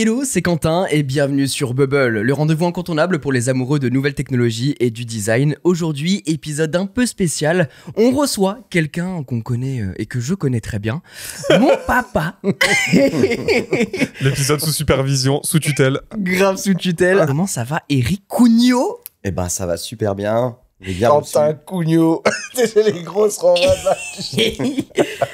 Hello, c'est Quentin et bienvenue sur Bubble, le rendez-vous incontournable pour les amoureux de nouvelles technologies et du design. Aujourd'hui, épisode un peu spécial, on reçoit quelqu'un qu'on connaît et que je connais très bien, mon papa. L'épisode sous supervision, sous tutelle. Grave sous tutelle. Comment ça va, Eric Cugnot? Eh ben, ça va super bien. Quentin Cugnot. C'est les grosses renvoies.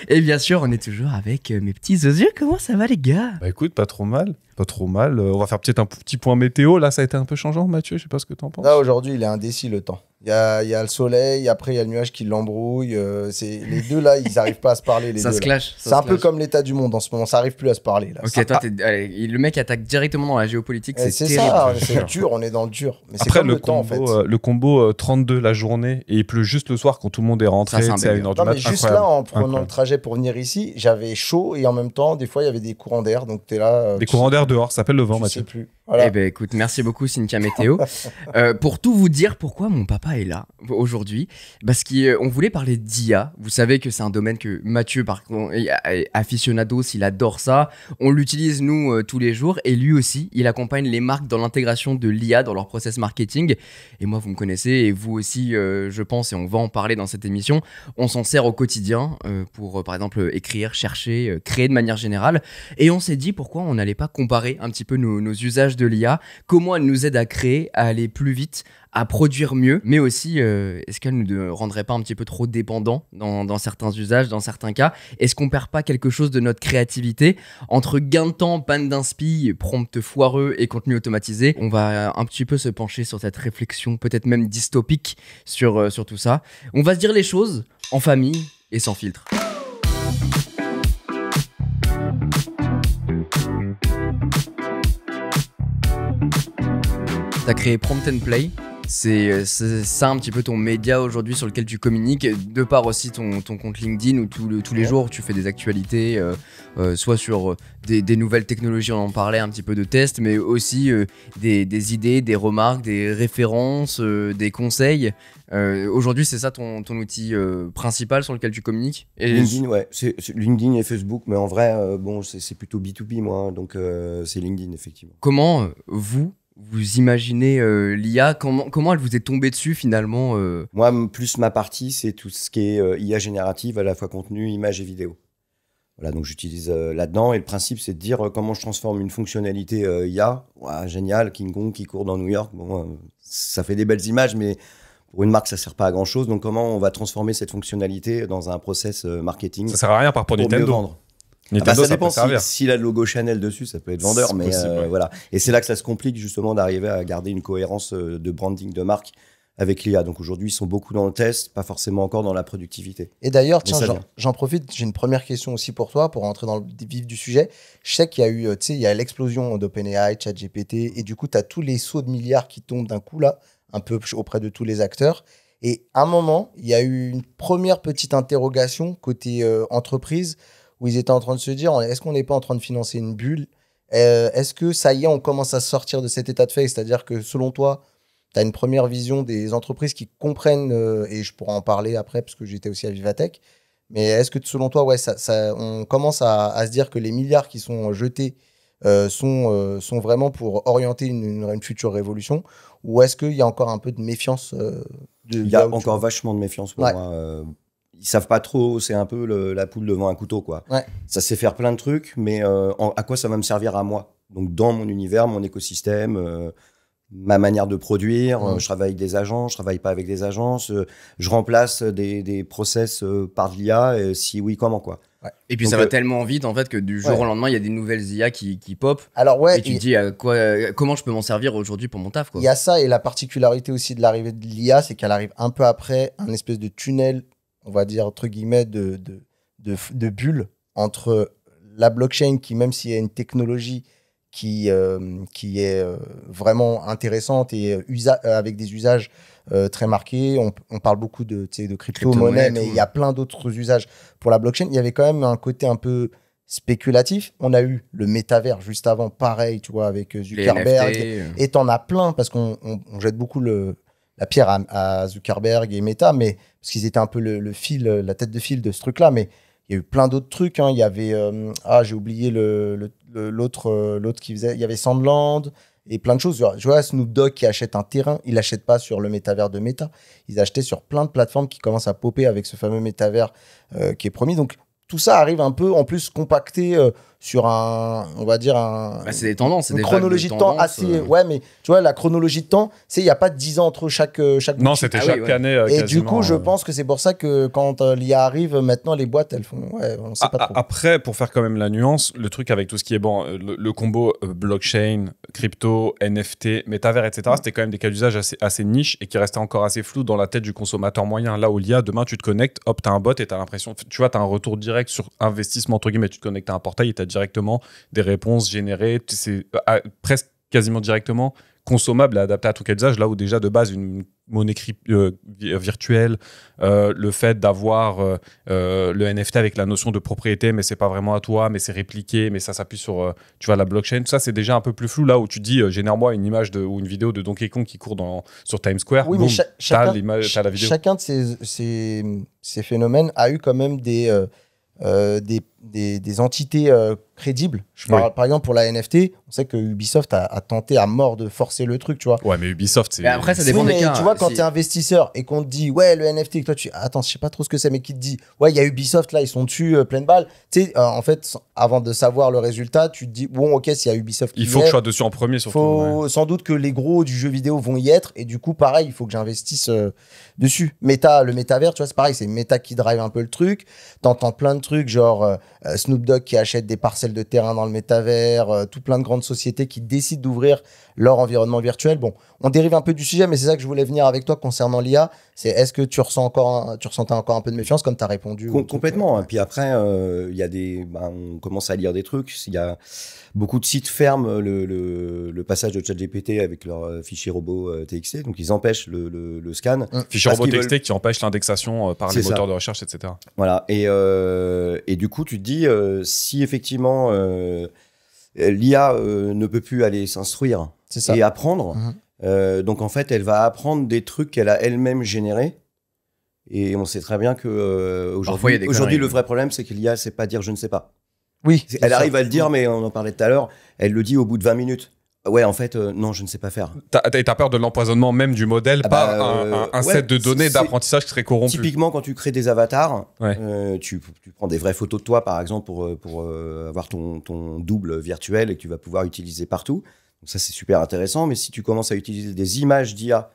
Et bien sûr, on est toujours avec mes petits yeux. Comment ça va, les gars? Bah écoute, pas trop mal. Pas trop mal. On va faire peut-être un petit point météo. Là, ça a été un peu changeant, Mathieu. Je sais pas ce que t'en penses. Là, aujourd'hui, il est indécis le temps. Il y a le soleil, après il y a le nuage qui l'embrouille. Les deux là, ils n'arrivent pas à se parler. Les ça deux, se clash. C'est un peu comme l'état du monde en ce moment. Ça n'arrive plus à se parler. Là. Ok, toi, allez, le mec attaque directement dans la géopolitique. C'est c'est terrible. ça, c'est dur. On est dans le dur. Mais c'est Après, comme le temps en fait. le combo 32 la journée et il pleut juste le soir quand tout le monde est rentré. Ça, c'est un à 1h du Non, mat. mais juste là, en prenant le trajet pour venir ici, j'avais chaud et en même temps, des fois, il y avait des courants d'air. Donc t'es là. Des courants d'air dehors, ça s'appelle le vent, Je Mathieu. sais plus. Voilà. Eh ben écoute, merci beaucoup Cynthia Météo. Pour tout vous dire pourquoi mon papa est là aujourd'hui, parce qu'on voulait parler d'IA. Vous savez que c'est un domaine que Mathieu, par contre, est aficionados, il adore ça. On l'utilise nous tous les jours et lui aussi, il accompagne les marques dans l'intégration de l'IA dans leur process marketing. Et moi, vous me connaissez et vous aussi, je pense, et on va en parler dans cette émission. On s'en sert au quotidien pour, par exemple, écrire, chercher, créer de manière générale. Et on s'est dit pourquoi on n'allait pas comparer un petit peu nos usages de l'IA, comment elle nous aide à créer, à aller plus vite, à produire mieux, mais aussi est-ce qu'elle ne rendrait pas un petit peu trop dépendants dans certains usages, dans certains cas? Est-ce qu'on perd pas quelque chose de notre créativité entre gain de temps, panne d'inspi, prompt foireux et contenu automatisé? On va un petit peu se pencher sur cette réflexion, peut-être même dystopique sur tout ça. On va se dire les choses en famille et sans filtre. T'as créé Prompt and Play, c'est ça un petit peu ton média aujourd'hui sur lequel tu communiques, de par aussi ton compte LinkedIn où tous les jours tu fais des actualités, soit sur des nouvelles technologies, on en parlait un petit peu de tests, mais aussi des idées, des remarques, des références, des conseils. Aujourd'hui, c'est ça ton outil principal sur lequel tu communiques? LinkedIn, ouais. C'est LinkedIn et Facebook, mais en vrai, bon, c'est plutôt B2B, moi. Donc, c'est LinkedIn, effectivement. Comment vous imaginez l'IA, comment elle vous est tombée dessus finalement? Moi, plus ma partie, c'est tout ce qui est IA générative, à la fois contenu, image et vidéo. Voilà, donc j'utilise là-dedans. Et le principe, c'est de dire comment je transforme une fonctionnalité IA. Ouais, génial, King Kong qui court dans New York. Bon, ça fait des belles images, mais pour une marque, ça ne sert pas à grand-chose. Donc, comment on va transformer cette fonctionnalité dans un process marketing? Ça sert à rien par rapport à pour mieux Nintendo. vendre. Nintendo, ça dépend peut servir. s'il a le logo Chanel dessus, ça peut être vendeur, C'est mais possible, ouais. voilà. Et c'est là que ça se complique justement d'arriver à garder une cohérence de branding de marque avec l'IA. Donc aujourd'hui, ils sont beaucoup dans le test, pas forcément encore dans la productivité. Et d'ailleurs, Mais tiens, ça vient. j'en profite, j'ai une première question aussi pour toi, pour rentrer dans le vif du sujet. Je sais qu'il y a eu, tu sais, il y a l'explosion d'OpenAI, ChatGPT, et du coup, tu as tous les sauts de milliards qui tombent d'un coup là, un peu auprès de tous les acteurs. Et à un moment, il y a eu une première petite interrogation côté entreprise, où ils étaient en train de se dire, est-ce qu'on n'est pas en train de financer une bulle? Est-ce que ça y est, on commence à sortir de cet état de fait? C'est-à-dire que selon toi, tu as une première vision des entreprises qui comprennent, et je pourrais en parler après parce que j'étais aussi à Vivatech, mais est-ce que selon toi, ouais, on commence à se dire que les milliards qui sont jetés sont vraiment pour orienter une future révolution, ou est-ce qu'il y a encore un peu de méfiance Il y a encore vachement de méfiance pour moi. Ils savent pas trop, c'est un peu la poule devant un couteau, quoi. Ouais. Ça sait faire plein de trucs, mais à quoi ça va me servir à moi? Donc dans mon univers, mon écosystème, ma manière de produire, je travaille avec des agences, je travaille pas avec des agences, je remplace des process par de l'IA, et si oui, comment, quoi. Ouais. Et puis Donc, ça va tellement vite en fait que du jour au lendemain, il y a des nouvelles IA qui pop. Alors ouais, Et tu te dis comment je peux m'en servir aujourd'hui pour mon taf, quoi. il y a ça, et la particularité aussi de l'arrivée de l'IA, c'est qu'elle arrive un peu après un espèce de tunnel, on va dire entre guillemets, de bulle entre la blockchain, qui même s'il y a une technologie qui est vraiment intéressante et avec des usages très marqués, on parle beaucoup de crypto-monnaie, mais il y a plein d'autres usages pour la blockchain. Il y avait quand même un côté un peu spéculatif. On a eu le métavers juste avant, pareil, tu vois, avec Zuckerberg. Et t'en as plein, parce qu'on jette beaucoup la pierre à Zuckerberg et Meta, mais parce qu'ils étaient un peu le fil, la tête de fil de ce truc-là. Mais Il y a eu plein d'autres trucs. Hein. Il y avait, j'ai oublié l'autre qui faisait. Il y avait Sandland et plein de choses. Je vois Snoop Dogg qui achète un terrain. Il n'achète pas sur le métavers de Meta. Ils achetaient sur plein de plateformes qui commencent à popper avec ce fameux métavers qui est promis. Donc, tout ça arrive un peu, en plus, compacté sur on va dire, c'est des tendances, c'est une des chronologie de vagues temps tendances, assez... Ouais, mais tu vois, la chronologie de temps, il n'y a pas de 10 ans entre chaque Non, boutique. c'était chaque année Et quasiment, du coup, je pense que c'est pour ça que quand l'IA arrive, maintenant, les boîtes, elles font... Ouais, on sait pas trop. Après, pour faire quand même la nuance, le truc avec tout ce qui est le combo blockchain, crypto, NFT, métavers, etc., c'était quand même des cas d'usage assez niche et qui restaient encore assez flous dans la tête du consommateur moyen. Là où l'IA, demain, tu te connectes, hop, t'as un bot et t'as l'impression... Tu vois, t'as un retour direct sur investissement, entre guillemets, tu te connectes à un portail et t'as directement des réponses générées. C'est presque quasiment directement consommable et adapté à tout cas d'usage, là où déjà de base une monnaie virtuelle, le fait d'avoir le NFT avec la notion de propriété, mais c'est pas vraiment à toi, mais c'est répliqué, mais ça s'appuie sur tu vois, la blockchain, tout ça c'est déjà un peu plus flou, là où tu dis génère-moi une image ou une vidéo de Donkey Kong qui court sur Times Square. Oui, boum, mais t'as la vidéo. Chacun de ces phénomènes a eu quand même des entités crédibles. Je parle, par exemple, pour la NFT, on sait que Ubisoft a tenté à mort de forcer le truc, tu vois. Ouais, mais Ubisoft, c'est... Mais après, ça dépend des cas. Tu vois, quand t'es investisseur et qu'on te dit, ouais, le NFT, et que toi, attends, je sais pas trop ce que c'est, mais qui te dit, ouais, il y a Ubisoft, là, ils sont dessus, pleine balle. Tu sais, en fait, avant de savoir le résultat, tu te dis, bon, ok, s'il y a Ubisoft qui il faut que je sois dessus en premier, surtout. Faut sans doute que les gros du jeu vidéo vont y être, et du coup, pareil, il faut que j'investisse dessus. Le métavers, tu vois, c'est pareil, c'est Meta qui drive un peu le truc. T'entends plein de trucs, genre Snoop Dogg qui achète des parcelles de terrain dans le métavers, tout plein de grandes sociétés qui décident d'ouvrir leur environnement virtuel. Bon, on dérive un peu du sujet, mais c'est ça que je voulais venir avec toi concernant l'IA. C'est est-ce que tu ressentais encore un peu de méfiance comme tu as répondu Complètement. Et puis après, il y a on commence à lire des trucs. Il y a beaucoup de sites ferment le passage de ChatGPT avec leur fichier robot TXT, donc ils empêchent le scan. Fichier robot TXT qui empêche l'indexation par les moteurs de recherche, etc. Voilà. Et du coup, tu te dis, si effectivement l'IA ne peut plus aller s'instruire et apprendre, donc en fait, elle va apprendre des trucs qu'elle a elle-même générés. Et on sait très bien que aujourd'hui, le vrai problème, c'est que l'IA, c'est pas dire je ne sais pas. Oui. Elle arrive à le dire, mais on en parlait tout à l'heure, elle le dit au bout de 20 minutes. Ouais, en fait, non, je ne sais pas faire. T'as peur de l'empoisonnement même du modèle par un set de données d'apprentissage qui serait corrompu. Typiquement, quand tu crées des avatars, tu prends des vraies photos de toi, par exemple, pour avoir ton double virtuel et que tu vas pouvoir utiliser partout. Donc ça, c'est super intéressant. Mais si tu commences à utiliser des images d'IA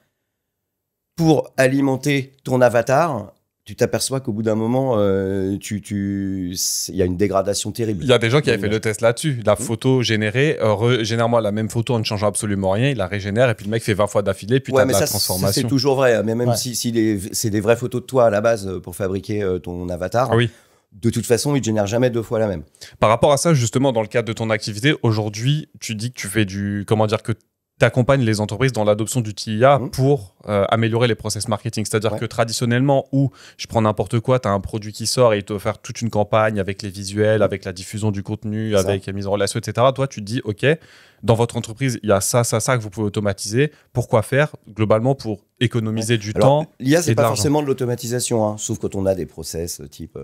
pour alimenter ton avatar, tu t'aperçois qu'au bout d'un moment, il y a une dégradation terrible. Il y a des gens qui avaient fait le test là-dessus. La photo générée, généralement la même photo en ne changeant absolument rien, il la régénère et puis le mec fait 20 fois d'affilée, puis t'as de la transformation. Ça, c'est toujours vrai. Mais même si c'est des vraies photos de toi à la base pour fabriquer ton avatar, de toute façon, il ne génère jamais 2 fois la même. Par rapport à ça, justement, dans le cadre de ton activité, aujourd'hui, tu dis que tu fais que t'accompagnes les entreprises dans l'adoption d'outils IA pour améliorer les process marketing. C'est-à-dire que traditionnellement, où je prends n'importe quoi, tu as un produit qui sort et il te fait faire toute une campagne avec les visuels, avec la diffusion du contenu, avec la mise en relation, etc. Toi, tu te dis, OK, dans votre entreprise, il y a ça que vous pouvez automatiser. Pourquoi faire? Globalement, pour économiser du temps. L'IA, c'est pas forcément de l'automatisation, hein, sauf quand on a des process type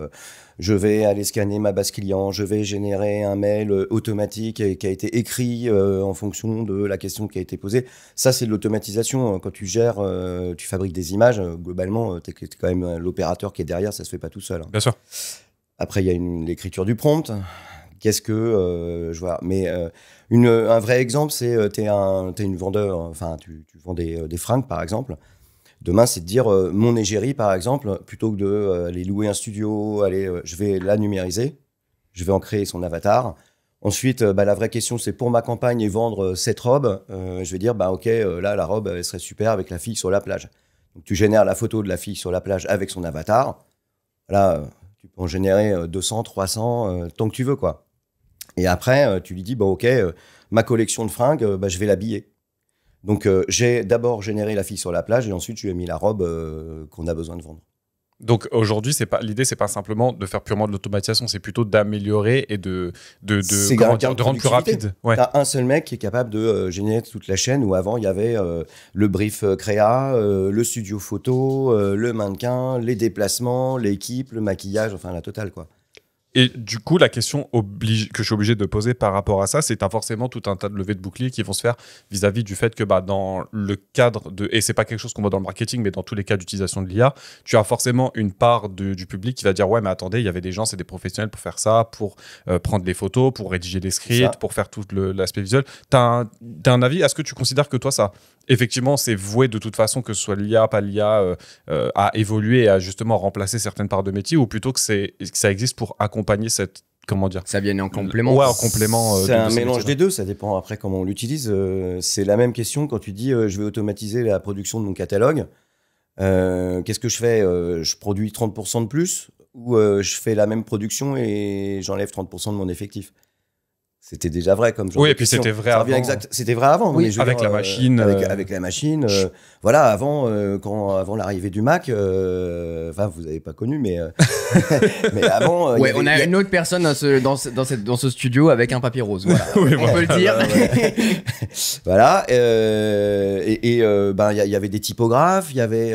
je vais aller scanner ma base client, je vais générer un mail automatique qui a été écrit en fonction de la question qui a été posée. Ça, c'est de l'automatisation. Quand tu gères, tu fabriques des images, globalement, tu es quand même l'opérateur qui est derrière, ça se fait pas tout seul. Hein. Bien sûr. Après, il y a l'écriture du prompt. Qu'est-ce que je vois? Mais un vrai exemple, c'est t'es une vendeur, enfin tu vends des fringues par exemple. Demain, c'est de dire mon égérie par exemple, plutôt que de aller louer un studio, je vais la numériser, je vais en créer son avatar. Ensuite, la vraie question, c'est pour ma campagne et vendre cette robe, je vais dire ok, là la robe elle serait super avec la fille sur la plage. Donc tu génères la photo de la fille sur la plage avec son avatar. Là, tu peux en générer 200, 300, tant que tu veux quoi. Et après, tu lui dis, ok, ma collection de fringues, je vais l'habiller. Donc, j'ai d'abord généré la fille sur la plage et ensuite, je lui ai mis la robe qu'on a besoin de vendre. Donc, aujourd'hui, l'idée, c'est pas simplement de faire purement de l'automatisation, c'est plutôt d'améliorer et de rendre plus rapide. Ouais. T'as un seul mec qui est capable de générer toute la chaîne où avant, il y avait le brief créa, le studio photo, le mannequin, les déplacements, l'équipe, le maquillage, enfin la totale, quoi. Et du coup, la question que je suis obligé de poser par rapport à ça, c'est que tu as forcément tout un tas de levées de boucliers qui vont se faire vis-à-vis du fait que dans le cadre de... Et c'est pas quelque chose qu'on voit dans le marketing, mais dans tous les cas d'utilisation de l'IA, tu as forcément une part du public qui va dire « Ouais, mais attendez, il y avait des gens, c'est des professionnels pour faire ça, pour prendre des photos, pour rédiger des scripts, pour faire tout l'aspect visuel. » T'as un avis? Est-ce que tu considères que toi, ça... Effectivement, c'est voué de toute façon, que ce soit l'IA, pas l'IA, à évoluer et à justement remplacer certaines parts de métier, ou plutôt que ça existe pour accompagner cette... Comment dire? Ça vient en complément. Ouais, en complément. C'est un mélange des deux, ça dépend après comment on l'utilise. C'est la même question quand tu dis je vais automatiser la production de mon catalogue. Qu'est-ce que je fais? Je produis 30% de plus ou je fais la même production et j'enlève 30% de mon effectif? C'était déjà vrai comme genre. Oui, et puis c'était vrai ça avant. C'était vrai avant. Oui, avec la machine. Avec la machine. Voilà, avant l'arrivée du Mac, enfin, vous n'avez pas connu, mais, mais avant. Ouais, on a une autre personne dans ce studio avec un papier rose. Voilà. Oui, on peut le dire. Voilà. Il y avait des typographes, il y avait.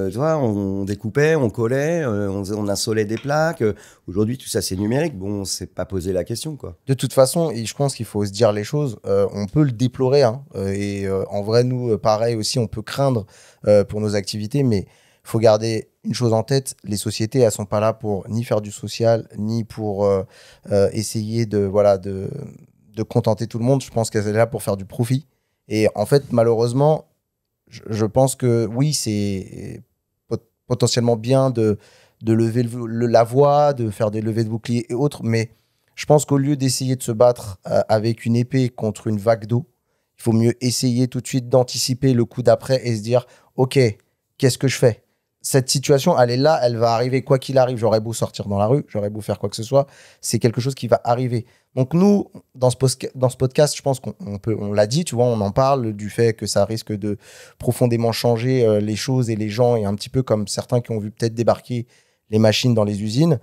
Tu vois, on découpait, on collait, on insolait des plaques. Aujourd'hui, tout ça, c'est numérique. Bon, on s'est pas posé la question, quoi. De toute façon, et je pense qu'il faut se dire les choses, on peut le déplorer. Hein, en vrai, nous, pareil aussi, on peut craindre pour nos activités, mais il faut garder une chose en tête, les sociétés, elles sont pas là pour ni faire du social, ni pour essayer de contenter tout le monde. Je pense qu'elles sont là pour faire du profit. Et en fait, malheureusement, je pense que oui, c'est potentiellement bien de lever la voix, de faire des levées de boucliers et autres, mais je pense qu'au lieu d'essayer de se battre avec une épée contre une vague d'eau, il faut mieux essayer tout de suite d'anticiper le coup d'après et se dire « Ok, qu'est-ce que je fais ?» Cette situation, elle est là, elle va arriver quoi qu'il arrive. J'aurais beau sortir dans la rue, j'aurais beau faire quoi que ce soit, c'est quelque chose qui va arriver. Donc nous, dans ce podcast, je pense on l'a dit, tu vois, on en parle du fait que ça risque de profondément changer les choses et les gens, et un petit peu comme certains qui ont vu peut-être débarquer les machines dans les usines.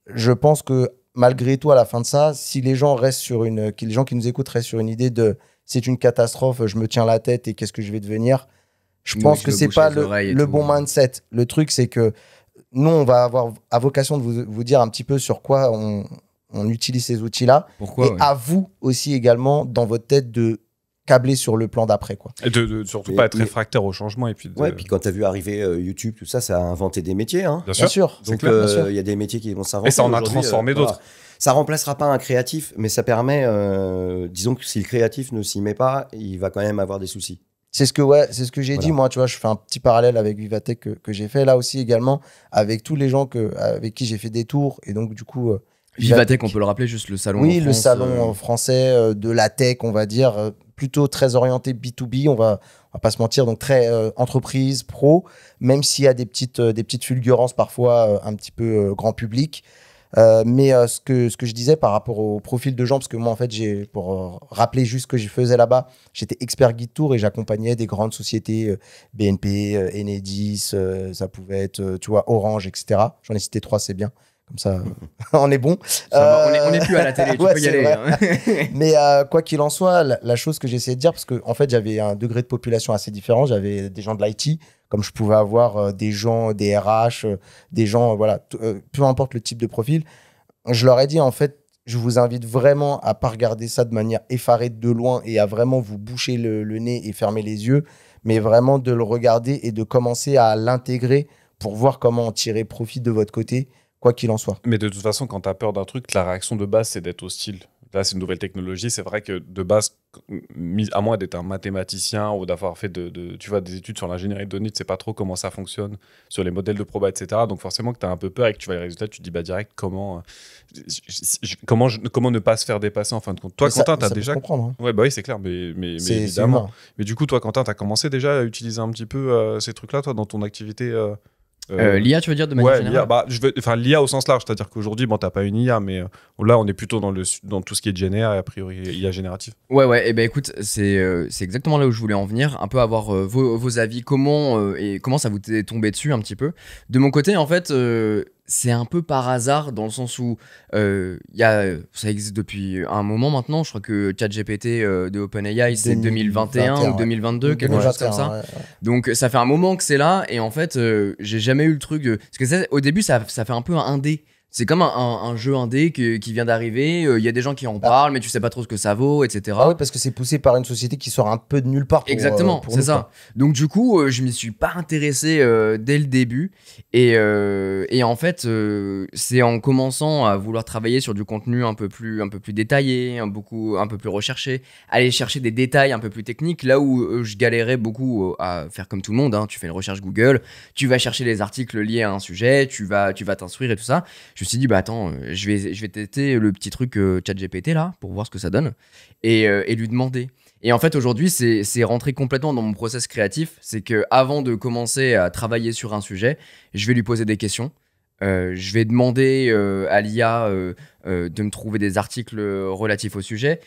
Je pense que malgré tout, à la fin de ça, si les gens restent les gens qui nous écoutent restent sur une idée de c'est une catastrophe, je me tiens la tête et qu'est-ce que je vais devenir, je pense que c'est pas le bon mindset. Le truc, c'est que nous, on va avoir à vocation de vous dire un petit peu sur quoi on utilise ces outils-là. Pourquoi, et à vous aussi également, dans votre tête, de câbler sur le plan d'après, quoi. Et de surtout pas être réfractaire au changement. Et puis puis quand tu as vu arriver YouTube, tout ça, ça a inventé des métiers. Hein. Bien sûr. Donc il y a des métiers qui vont s'inventer. Et ça en a transformé d'autres. Voilà. Ça remplacera pas un créatif, mais ça permet, disons que si le créatif ne s'y met pas, il va quand même avoir des soucis. C'est ce que j'ai dit, moi, tu vois, je fais un petit parallèle avec Vivatech que j'ai fait là aussi également, avec tous les gens avec qui j'ai fait des tours, et donc du coup... Vivatech, on peut le rappeler, juste le salon oui, en France. Oui, le salon français de la tech, on va dire, plutôt très orienté B2B, on va pas se mentir, donc très entreprise, pro, même s'il y a des petites fulgurances parfois un petit peu grand public. Mais ce que je disais par rapport au profil de gens, parce que moi en fait pour rappeler juste ce que je faisais là-bas, j'étais expert guide tour et j'accompagnais des grandes sociétés BNP, Enedis, ça pouvait être tu vois Orange, etc. J'en ai cité 3, c'est bien, comme ça on est bon. On est plus à la télé, tu peux y aller. Hein. Mais quoi qu'il en soit, la chose que j'essayais de dire, parce que en fait j'avais un degré de population assez différent, j'avais des gens de l'IT, comme je pouvais avoir des gens, des RH, des gens, voilà, peu importe le type de profil. Je leur ai dit, en fait, je vous invite vraiment à pas regarder ça de manière effarée de loin et à vraiment vous boucher le nez et fermer les yeux, mais vraiment de le regarder et de commencer à l'intégrer pour voir comment en tirer profit de votre côté, quoi qu'il en soit. Mais de toute façon, quand tu as peur d'un truc, la réaction de base, c'est d'être hostile. Là, c'est une nouvelle technologie. C'est vrai que de base, à moins d'être un mathématicien ou d'avoir fait tu vois, des études sur l'ingénierie de données, tu sais pas trop comment ça fonctionne, sur les modèles de proba, etc. Donc forcément que tu as un peu peur et que tu vois les résultats, tu te dis bah, direct comment ne pas se faire dépasser en fin de compte. Toi, Quentin, tu as déjà... comprendre, hein. Ouais, bah oui, c'est clair, mais évidemment. Mais du coup, toi, Quentin, tu as commencé déjà à utiliser un petit peu ces trucs-là, toi, dans ton activité l'IA, tu veux dire, de manière générale? L'IA au sens large, c'est-à-dire qu'aujourd'hui, bon, t'as pas une IA, mais là, on est plutôt dans tout ce qui est GNR et a priori IA générative. Ouais, et ben écoute, c'est exactement là où je voulais en venir, un peu avoir vos avis, comment ça vous est tombé dessus un petit peu. De mon côté, en fait, c'est un peu par hasard, dans le sens où ça existe depuis un moment maintenant. Je crois que ChatGPT de OpenAI, c'est 2021 ou 2022, quelque chose comme ça. Ouais. Donc ça fait un moment que c'est là, et en fait, j'ai jamais eu le truc parce que au début, ça fait un peu un indé. C'est comme un jeu indé qui vient d'arriver. Il y a des gens qui en parlent, mais tu sais pas trop ce que ça vaut, etc. Ah oui, parce que c'est poussé par une société qui sort un peu de nulle part. Exactement, c'est ça. Donc du coup, je m'y suis pas intéressé dès le début. Et en fait, c'est en commençant à vouloir travailler sur du contenu un peu plus détaillé, un peu plus recherché, aller chercher des détails un peu plus techniques, là où je galérais beaucoup à faire comme tout le monde. Hein. Tu fais une recherche Google, tu vas chercher les articles liés à un sujet, tu vas t'instruire et tout ça. Je me suis dit, bah attends, je vais tester le petit truc ChatGPT là, pour voir ce que ça donne, et lui demander. Et en fait, aujourd'hui, c'est rentré complètement dans mon process créatif. C'est que avant de commencer à travailler sur un sujet, je vais lui poser des questions. Je vais demander à l'IA de me trouver des articles relatifs au sujet,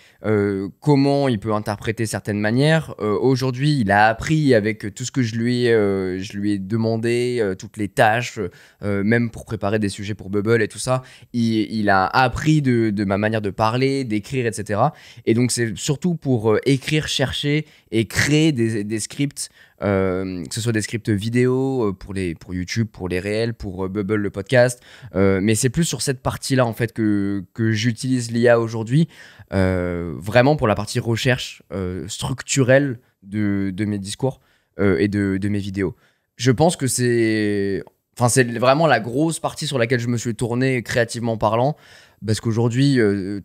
comment il peut interpréter certaines manières. Aujourd'hui, il a appris avec tout ce que je lui ai demandé, toutes les tâches, même pour préparer des sujets pour Bubble et tout ça. Il a appris de ma manière de parler, d'écrire, etc. Et donc, c'est surtout pour écrire, chercher et créer des scripts, que ce soit des scripts vidéo pour YouTube, pour les réels, pour Bubble le podcast, mais c'est plus sur cette partie-là en fait que j'utilise l'IA aujourd'hui, vraiment pour la partie recherche structurelle de mes discours et de mes vidéos. Je pense que c'est vraiment la grosse partie sur laquelle je me suis tourné créativement parlant. Parce qu'aujourd'hui,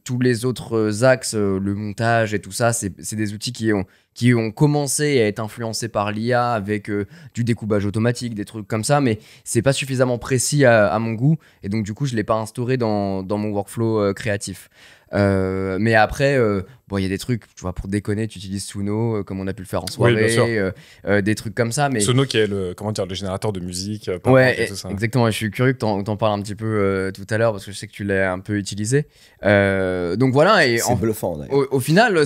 tous les autres axes, le montage et tout ça, c'est des outils qui ont commencé à être influencés par l'IA avec du découpage automatique, des trucs comme ça, mais c'est pas suffisamment précis à mon goût. Et donc, du coup, je l'ai pas instauré dans mon workflow créatif. Mais après, il y a des trucs, tu vois, pour déconner, tu utilises Suno, comme on a pu le faire en soirée, des trucs comme ça. Mais... Suno qui est le générateur de musique. Ouais, tout ça. exactement. Je suis curieux que t'en parles un petit peu tout à l'heure, parce que je sais que tu l'as un peu utilisé. Donc voilà. Et c'est bluffant, d'ailleurs. Au final,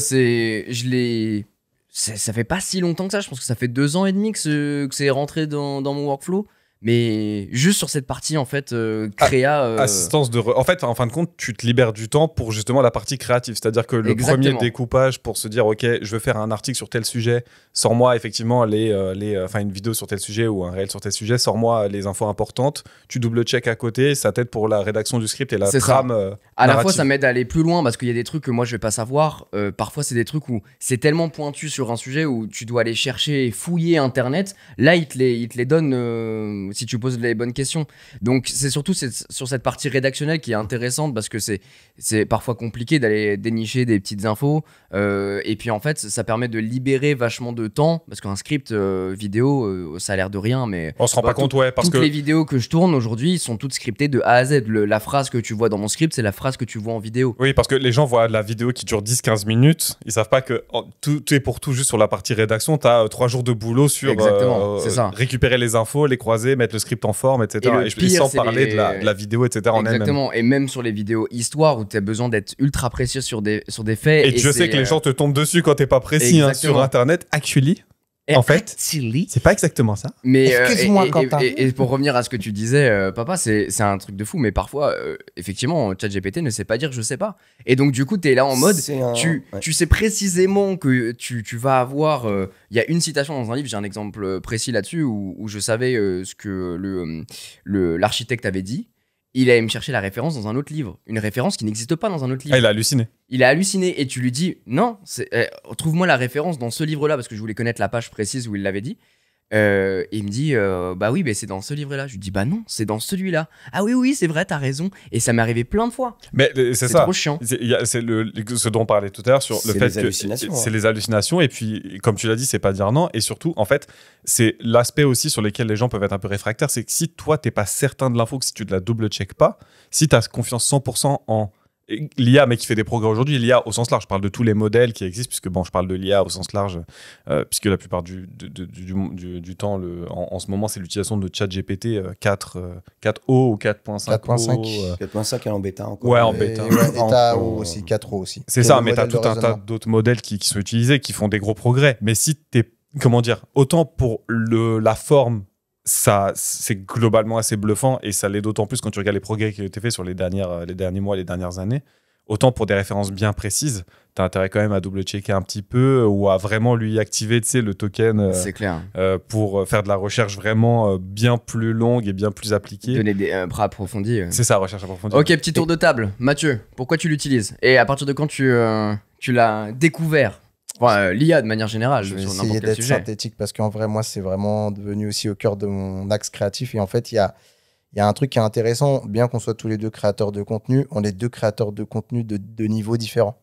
ça fait pas si longtemps que ça. Je pense que ça fait 2 ans et demi que c'est rentré dans mon workflow. Mais juste sur cette partie en fait créa assistance en fait en fin de compte tu te libères du temps pour justement la partie créative, c'est-à-dire que le premier découpage pour se dire ok je veux faire un article sur tel sujet, sors-moi effectivement une vidéo sur tel sujet ou un réel sur tel sujet, sors-moi les infos importantes, tu double-check à côté, ça t'aide pour la rédaction du script et la trame à la fois ça m'aide à aller plus loin parce qu'il y a des trucs que moi je vais pas savoir, parfois c'est des trucs où c'est tellement pointu sur un sujet où tu dois aller chercher et fouiller internet, là il te les donne si tu poses les bonnes questions. Donc c'est surtout sur cette partie rédactionnelle qui est intéressante parce que c'est parfois compliqué d'aller dénicher des petites infos et puis en fait ça permet de libérer vachement de temps parce qu'un script vidéo ça a l'air de rien mais on se rend pas compte parce toutes les vidéos que je tourne aujourd'hui sont toutes scriptées de A à Z. La phrase que tu vois dans mon script c'est la phrase que tu vois en vidéo. Oui parce que les gens voient la vidéo qui dure 10-15 minutes, ils savent pas que tout est pour tout juste sur la partie rédaction, t'as 3 jours de boulot sur c'est ça. Récupérer les infos, les croiser, mettre le script en forme, etc. Et sans parler de la vidéo, etc. Exactement. Et même sur les vidéos histoire où tu as besoin d'être ultra précis sur des faits. Et je sais que les gens te tombent dessus quand t'es pas précis sur Internet. Actually, en fait, c'est pas exactement ça. Mais excuse-moi, Quentin. Et pour revenir à ce que tu disais, papa, c'est un truc de fou. Mais parfois, effectivement, ChatGPT ne sait pas dire je sais pas. Et donc, du coup, t'es là en mode, tu sais précisément que tu vas avoir. Il y a une citation dans un livre, j'ai un exemple précis là-dessus où je savais ce que l'architecte avait dit. Il allait me chercher la référence dans un autre livre. Une référence qui n'existe pas dans un autre livre. Ah, il a halluciné. Il a halluciné et tu lui dis non, trouve-moi la référence dans ce livre-là parce que je voulais connaître la page précise où il l'avait dit. Et il me dit bah oui, c'est dans ce livre-là. Je lui dis bah non, c'est dans celui-là. Ah oui, c'est vrai, t'as raison. Et ça m'est arrivé plein de fois. Mais c'est ça. C'est trop chiant. C'est ce dont on parlait tout à l'heure sur le fait que c'est les hallucinations. Et puis, comme tu l'as dit, c'est pas dire non. Et surtout, en fait, c'est l'aspect aussi sur lequel les gens peuvent être un peu réfractaires. C'est que si toi, t'es pas certain de l'info, que si tu ne la double-check pas, si t'as confiance 100% en l'IA, mais qui fait des progrès aujourd'hui, l'IA au sens large, je parle de tous les modèles qui existent, puisque je parle de l'IA au sens large, puisque la plupart du temps, en ce moment, c'est l'utilisation de ChatGPT 4.0 ou 4.5. 4.5 est en bêta encore. Ouais, en bêta. Et t'as aussi 4.0 aussi. C'est ça, mais t'as tout un tas d'autres modèles qui sont utilisés, qui font des gros progrès. Mais si t'es, autant pour la forme, ça, c'est globalement assez bluffant et ça l'est d'autant plus quand tu regardes les progrès qui ont été faits sur les derniers mois, les dernières années. Autant pour des références bien précises, tu as intérêt quand même à double-checker un petit peu ou à vraiment lui activer le token C'est clair. pour faire de la recherche vraiment bien plus longue et bien plus appliquée. Donner des bras approfondis. C'est ça, recherche approfondie. Ok, petit tour de table. Mathieu, pourquoi tu l'utilises? Et à partir de quand tu l'as découvert? Enfin, l'IA de manière générale, Je vais sur essayer n'importe quel d'être sujet. synthétique parce qu'en vrai, moi, c'est vraiment devenu aussi au cœur de mon axe créatif. Et en fait, il y a un truc qui est intéressant. Bien qu'on soit tous les deux créateurs de contenu, on est deux créateurs de contenu de niveaux différents.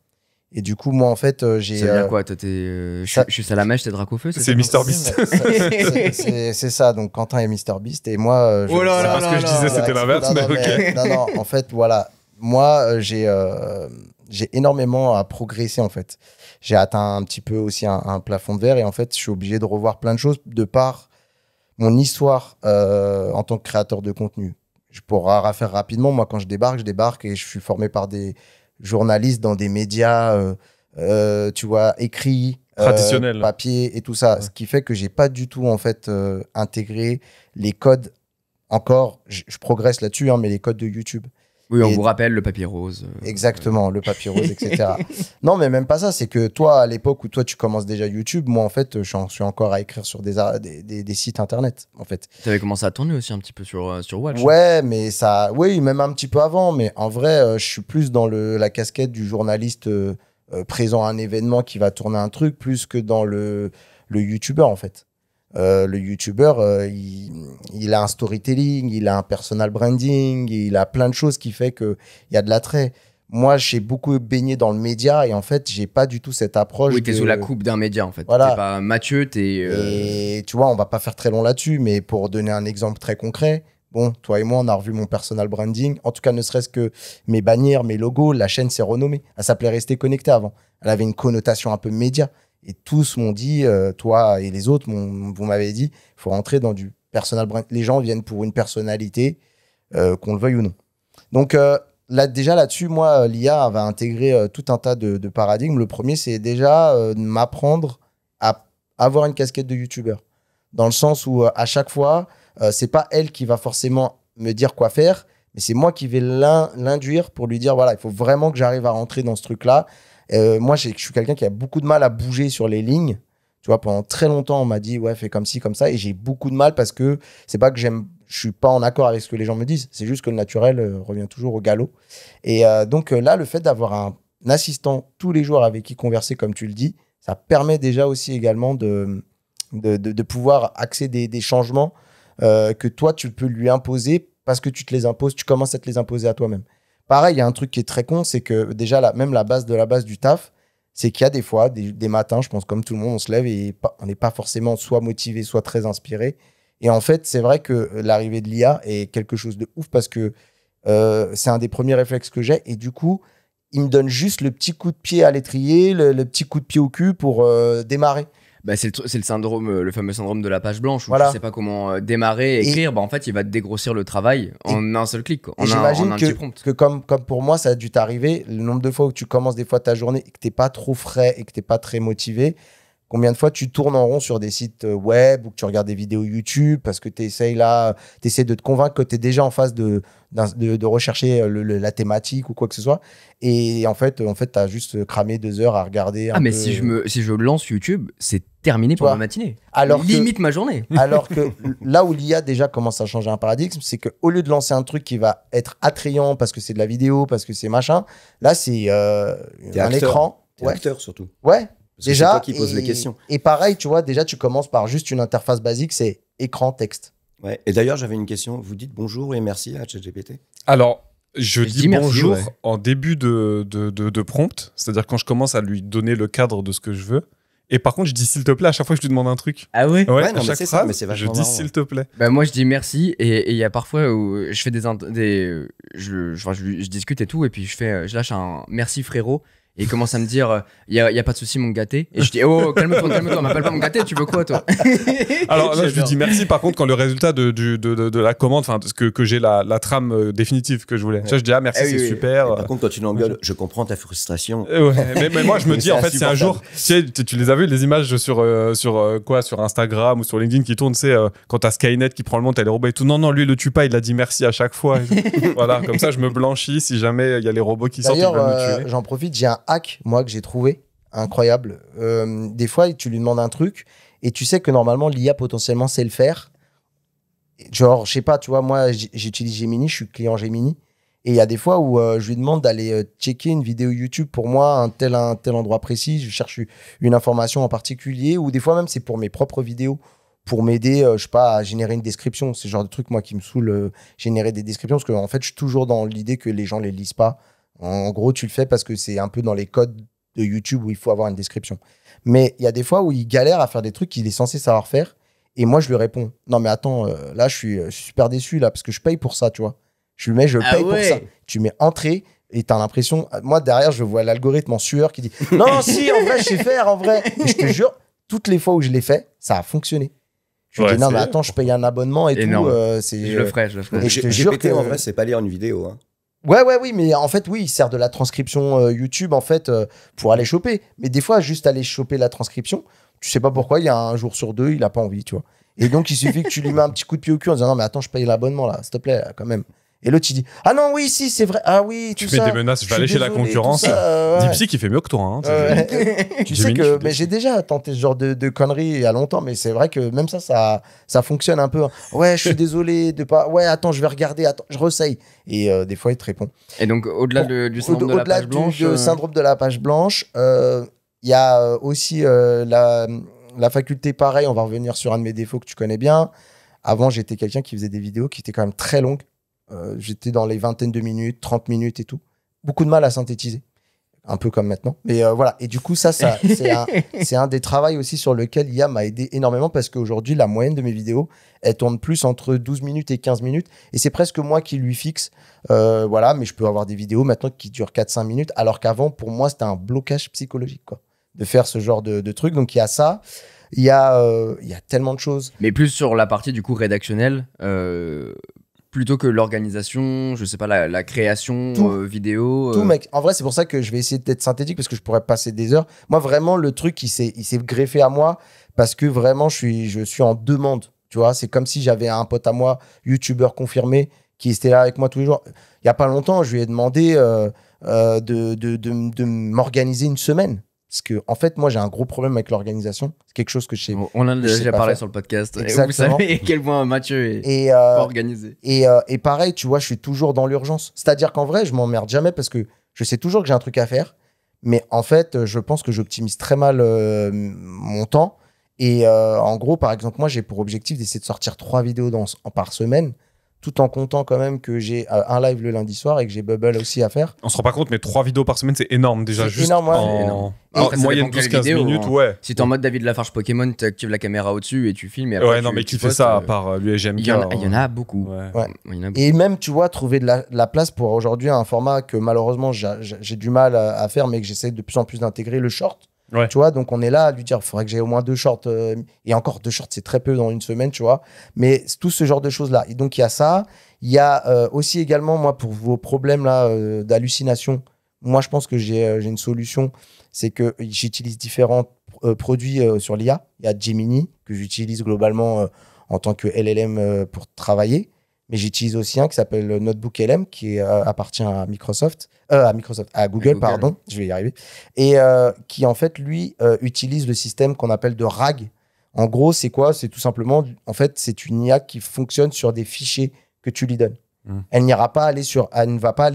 Et du coup, moi, en fait, j'ai. Ça veut dire quoi? Toi, je suis Salamèche, t'es Dracofeu? C'est ça MrBeast. C'est ça. Donc, Quentin est MrBeast. Et moi. Oh là C'est là pas ce que je disais, c'était l'inverse, mais ok. Non, en fait, voilà. Moi, j'ai énormément à progresser, en fait. J'ai atteint un petit peu aussi un plafond de verre. Et en fait, je suis obligé de revoir plein de choses de par mon histoire en tant que créateur de contenu. Je pourrais faire rapidement. Moi, quand je débarque et je suis formé par des journalistes dans des médias, tu vois, écrits, Traditionnels. papier et tout ça. Ouais. Ce qui fait que j'ai pas du tout, en fait, intégré les codes. Encore, je progresse là-dessus, hein, mais les codes de YouTube. Oui, on Et- vous rappelle le papier rose. Exactement, le papier rose, etc. Non, mais même pas ça. C'est que toi, à l'époque où toi, tu commences déjà YouTube, moi, en fait, je suis encore à écrire sur des sites internet, en fait. T'avais commencé à tourner aussi un petit peu sur Watch. Ouais, mais ça, oui, même un petit peu avant. Mais en vrai, je suis plus dans la casquette du journaliste présent à un événement qui va tourner un truc, plus que dans le YouTuber, en fait. Le YouTuber, il a un storytelling, il a un personal branding, il a plein de choses qui fait qu'il y a de l'attrait. Moi, j'ai beaucoup baigné dans le média et en fait, j'ai pas du tout cette approche. Oui, t'es sous la coupe d'un média en fait. Voilà. T'es pas Mathieu, t'es. Et tu vois, on va pas faire très long là-dessus, mais pour donner un exemple très concret, bon, toi et moi, on a revu mon personal branding. En tout cas, ne serait-ce que mes bannières, mes logos, la chaîne s'est renommée. Elle s'appelait Rester Connecté avant. Elle avait une connotation un peu média. Et tous m'ont dit, toi et les autres, vous m'avez dit, il faut rentrer dans du personal branding. Les gens viennent pour une personnalité, qu'on le veuille ou non. Donc, déjà là-dessus, moi, l'IA va intégrer tout un tas de paradigmes. Le premier, c'est déjà m'apprendre à avoir une casquette de youtubeur. Dans le sens où, à chaque fois, c'est pas elle qui va forcément me dire quoi faire, mais c'est moi qui vais l'induire pour lui dire, voilà, il faut vraiment que j'arrive à rentrer dans ce truc-là. Moi, je suis quelqu'un qui a beaucoup de mal à bouger sur les lignes. Tu vois, pendant très longtemps, on m'a dit, ouais, fais comme ci, comme ça. Et j'ai beaucoup de mal parce que c'est pas que je suis pas en accord avec ce que les gens me disent. C'est juste que le naturel revient toujours au galop. Et donc là, le fait d'avoir un assistant tous les jours avec qui converser, comme tu le dis, ça permet déjà aussi également de pouvoir axer des changements que toi, tu peux lui imposer parce que tu te les imposes, tu commences à te les imposer à toi-même. Pareil, il y a un truc qui est très con, c'est que déjà, même la base de la base du taf, c'est qu'il y a des fois, des matins, je pense comme tout le monde, on se lève et on n'est pas forcément soit motivé, soit très inspiré. Et en fait, c'est vrai que l'arrivée de l'IA est quelque chose de ouf parce que c'est un des premiers réflexes que j'ai. Et du coup, il me donne juste le petit coup de pied à l'étrier, le petit coup de pied au cul pour démarrer. Bah, c'est le syndrome, le fameux syndrome de la page blanche où Voilà. tu sais pas comment démarrer, écrire. Bah, en fait, il va te dégrossir le travail en un seul clic, quoi. Et en j'imagine un petit prompt. que comme pour moi, ça a dû t'arriver, le nombre de fois où tu commences des fois ta journée et que t'es pas trop frais et que t'es pas très motivé, combien de fois tu tournes en rond sur des sites web ou que tu regardes des vidéos YouTube parce que t'essayes de te convaincre que t'es déjà en phase de rechercher la thématique ou quoi que ce soit. Et en fait t'as juste cramé 2 heures à regarder Ah, mais peu. si je lance YouTube, c'est terminé pour vois, ma matinée. alors que- Limite ma journée. Alors que là où l'IA déjà commence à changer un paradigme, c'est qu'au lieu de lancer un truc qui va être attrayant parce que c'est de la vidéo, parce que c'est machin, là c'est T'es un acteur. écran. T'es Ouais. acteur surtout. Ouais. Parce que Déjà. c'est toi qui poses les questions. Et pareil, tu vois, déjà tu commences par juste une interface basique, c'est écran texte. Ouais. Et d'ailleurs, j'avais une question. Vous dites bonjour et merci à ChatGPT. Alors, je dis dis merci, bonjour ouais. en début de prompt, c'est-à-dire quand je commence à lui donner le cadre de ce que je veux. Et par contre, je dis s'il te plaît à chaque fois que je lui demande un truc. Ah ouais. Ouais, à non, mais chaque c'est ça, phrase, mais c'est je vachement dis marrant, s'il ouais. te plaît. Bah, moi je dis merci et il y a parfois où je fais je discute et tout et puis je lâche un merci frérot Et il commence à me dire, y a pas de souci, mon gâté. Et je dis, oh, calme-toi, m'appelle pas mon gâté, tu veux quoi, toi? Alors là, je lui dis merci. Par contre, quand le résultat de la commande, enfin, que j'ai la trame définitive que je voulais. Ça, je dis merci, c'est super. Par contre, quand tu l'engueules, je comprends ta frustration. Ouais, mais moi, je me dis, en fait, c'est un jour. Tu les as vu, les images sur Instagram ou sur LinkedIn qui tournent, c'est quand t'as Skynet qui prend le monde, t'as les robots et tout. Non, lui, il le tue pas, il a dit merci à chaque fois. Voilà, comme ça, je me blanchis si jamais il y a les robots qui sortent, ils veulent me tuer. J'en profite, j'ai un hack, moi, que j'ai trouvé, incroyable. Des fois, tu lui demandes un truc et tu sais que normalement, l'IA potentiellement sait le faire. Genre, je sais pas, tu vois, moi, j'utilise Gemini, je suis client Gemini. Et il y a des fois où je lui demande d'aller checker une vidéo YouTube pour moi, un tel endroit précis, je cherche une information en particulier, ou des fois même, c'est pour mes propres vidéos, pour m'aider, je sais pas, à générer une description. C'est le genre de truc, moi, qui me saoule, générer des descriptions, parce que en fait, je suis toujours dans l'idée que les gens les lisent pas. En gros, tu le fais parce que c'est un peu dans les codes de YouTube où il faut avoir une description. Mais il y a des fois où il galère à faire des trucs qu'il est censé savoir faire. Et moi, je lui réponds, non, mais attends, là, je suis super déçu, là, parce que je paye pour ça, tu vois. Je lui mets, je paye pour ça. Tu mets entrée et t'as l'impression, moi, derrière, je vois l'algorithme en sueur qui dit, non, si, en vrai, je sais faire, en vrai. Et je te jure, toutes les fois où je l'ai fait, ça a fonctionné. Je lui dis, non, mais attends, je paye un abonnement et énorme. tout. Je le ferai. Et je te jure que, en vrai, c'est pas lire une vidéo, hein. Oui, mais en fait, oui, il sert de la transcription YouTube, en fait, pour aller choper. Mais des fois, juste aller choper la transcription, tu sais pas pourquoi, il y a un jour sur deux, il a pas envie, tu vois. Et donc, il suffit que tu lui mets un petit coup de pied au cul en disant, non, mais attends, je paye l'abonnement, là, s'il te plaît, là, quand même. Et l'autre, il dit, ah non, oui, si, c'est vrai, ah oui, tu fais des menaces, je vais aller chez la concurrence. DeepSeek, il fait mieux que toi, hein. Tu sais que, mais j'ai déjà tenté ce genre de conneries il y a longtemps, mais c'est vrai que même ça fonctionne un peu. Ouais, je suis désolé de pas. Ouais, attends, je vais regarder, attends, je ressaye. Et des fois, il te répond. Et donc, au-delà du syndrome de la page blanche. Au-delà du syndrome de la page blanche, il y a aussi la faculté, pareil, on va revenir sur un de mes défauts que tu connais bien. Avant, j'étais quelqu'un qui faisait des vidéos qui étaient quand même très longues. J'étais dans les vingtaines de minutes, 30 minutes et tout. Beaucoup de mal à synthétiser. Un peu comme maintenant. Mais voilà. Et du coup, ça c'est un des travails aussi sur lequel l'IA m'a aidé énormément parce qu'aujourd'hui, la moyenne de mes vidéos, elle tourne plus entre 12 minutes et 15 minutes. Et c'est presque moi qui lui fixe. Voilà, mais je peux avoir des vidéos maintenant qui durent 4-5 minutes. Alors qu'avant, pour moi, c'était un blocage psychologique, quoi, de faire ce genre de truc. Donc, il y a ça. Il y a tellement de choses. Mais plus sur la partie, du coup, rédactionnelle. Plutôt que l'organisation, je sais pas, la création vidéo. Tout, mec. En vrai, c'est pour ça que je vais essayer d'être synthétique parce que je pourrais passer des heures. Moi, vraiment, le truc, il s'est greffé à moi parce que vraiment, je suis en demande. Tu vois, c'est comme si j'avais un pote à moi, youtubeur confirmé, qui était là avec moi tous les jours. Il y a pas longtemps, je lui ai demandé de m'organiser une semaine. Parce que, en fait, moi, j'ai un gros problème avec l'organisation. C'est quelque chose que je sais. On en a déjà parlé sur le podcast. Exactement. Vous savez à quel point Mathieu est pas organisé. Et pareil, tu vois, je suis toujours dans l'urgence. C'est-à-dire qu'en vrai, je m'emmerde jamais parce que je sais toujours que j'ai un truc à faire. Mais en fait, je pense que j'optimise très mal mon temps. Et en gros, par exemple, moi, j'ai pour objectif d'essayer de sortir 3 vidéos par semaine, tout en comptant quand même que j'ai un live le lundi soir et que j'ai Bubble aussi à faire. On se rend pas compte, mais 3 vidéos par semaine, c'est énorme déjà. C'est juste énorme, ouais. en Après, moyenne 12-15 minutes, hein. ouais. Si t'es en mode David Lafarge Pokémon, tu actives la caméra au-dessus et tu filmes. Et après, Ouais, non, mais qui fait ça à part l'USGMK? Il y en a beaucoup. Ouais. Il y en a beaucoup. Et même, tu vois, trouver de la place pour aujourd'hui un format que malheureusement j'ai du mal à faire, mais que j'essaie de plus en plus d'intégrer, le short. Ouais. Tu vois, donc on est là à lui dire, il faudrait que j'ai au moins 2 shorts. Et encore 2 shorts, c'est très peu dans une semaine, tu vois. Mais tout ce genre de choses-là. Et donc, il y a ça. Il y a aussi également, moi, pour vos problèmes là d'hallucination, moi, je pense que j'ai une solution. C'est que j'utilise différents produits sur l'IA. Il y a Gemini, que j'utilise globalement en tant que LLM pour travailler. Mais j'utilise aussi un qui s'appelle Notebook LM, qui appartient à à Google, pardon, je vais y arriver. Et qui, en fait, lui, utilise le système qu'on appelle de RAG. En gros, c'est quoi? C'est tout simplement, en fait, c'est une IA qui fonctionne sur des fichiers que tu lui donnes. Elle ne va pas aller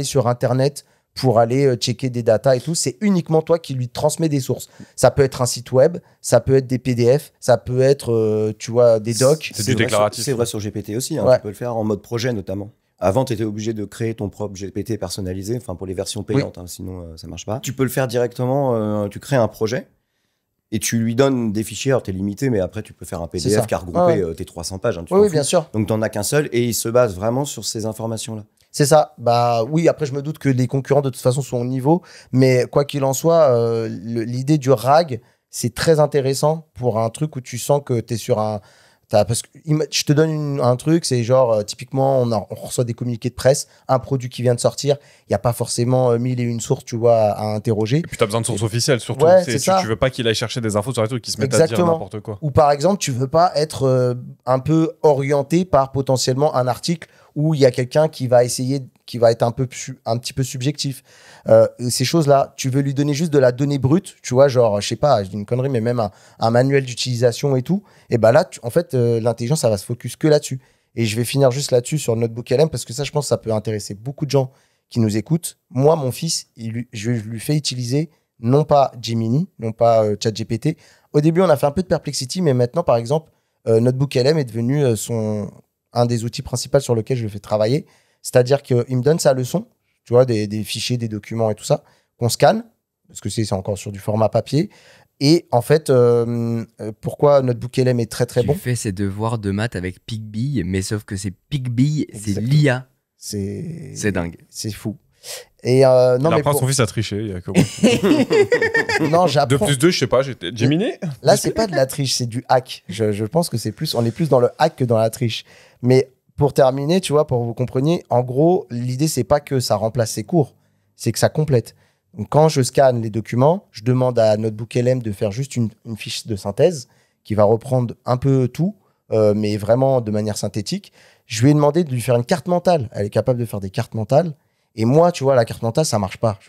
sur Internet pour aller checker des datas et tout. C'est uniquement toi qui lui transmets des sources. Ça peut être un site web, ça peut être des PDF, ça peut être, tu vois, des docs. C'est du déclaratif. C'est vrai sur GPT aussi. Hein, ouais. Tu peux le faire en mode projet notamment. Avant, tu étais obligé de créer ton propre GPT personnalisé, enfin pour les versions payantes, hein, sinon ça marche pas. Tu peux le faire directement, tu crées un projet et tu lui donnes des fichiers. Alors, tu es limité, mais après, tu peux faire un PDF qui a regroupé tes 300 pages. Hein, oui, bien sûr. Donc, tu n'en as qu'un seul et il se base vraiment sur ces informations-là. C'est ça. Bah oui, après, je me doute que les concurrents, de toute façon, sont au niveau. Mais quoi qu'il en soit, l'idée du RAG, c'est très intéressant pour un truc où tu sens que tu es sur un... Parce que je te donne un truc, c'est genre, typiquement, on reçoit des communiqués de presse, un produit qui vient de sortir, il n'y a pas forcément 1001 sources, tu vois, à interroger. Et puis tu as besoin de sources officielles, surtout. Ouais, Tu veux pas qu'il aille chercher des infos sur les trucs qui se mettent à dire n'importe quoi. Ou par exemple, tu veux pas être un peu orienté par potentiellement un article où il y a quelqu'un qui va essayer, qui va être un petit peu subjectif. Ces choses-là, tu veux lui donner juste de la donnée brute, tu vois, genre, je sais pas, je dis une connerie, mais même un manuel d'utilisation et tout. Et bah là, en fait, l'intelligence, ça va se focus que là-dessus. Et je vais finir juste là-dessus sur Notebook LM parce que ça, je pense que ça peut intéresser beaucoup de gens qui nous écoutent. Moi, mon fils, je lui fais utiliser non pas Gemini, non pas ChatGPT. Au début, on a fait un peu de perplexity, mais maintenant, par exemple, Notebook LM est devenu un des outils principaux sur lequel je le fais travailler. C'est-à-dire qu'il me donne sa leçon, tu vois, des fichiers, des documents et tout ça, qu'on scanne, parce que c'est encore sur du format papier. Et en fait, pourquoi Notebook LM est très très bon ? Tu fais ses devoirs de maths avec Pigby, mais sauf que c'est Pigby, c'est l'IA. C'est dingue. C'est fou. Et non, mais son fils a triché. Il y a que non, j'apprends. 2 plus 2, je sais pas, j'étais Gemini. Là, c'est pas de la triche, c'est du hack. Je pense que on est plus dans le hack que dans la triche. Mais pour terminer, tu vois, pour que vous compreniez, en gros, l'idée, c'est pas que ça remplace ses cours, c'est que ça complète. Donc, quand je scanne les documents, je demande à Notebook LM de faire juste une fiche de synthèse qui va reprendre un peu tout, mais vraiment de manière synthétique. Je lui ai demandé de lui faire une carte mentale. Elle est capable de faire des cartes mentales. Et moi, tu vois, la carte mentale, ça marche pas.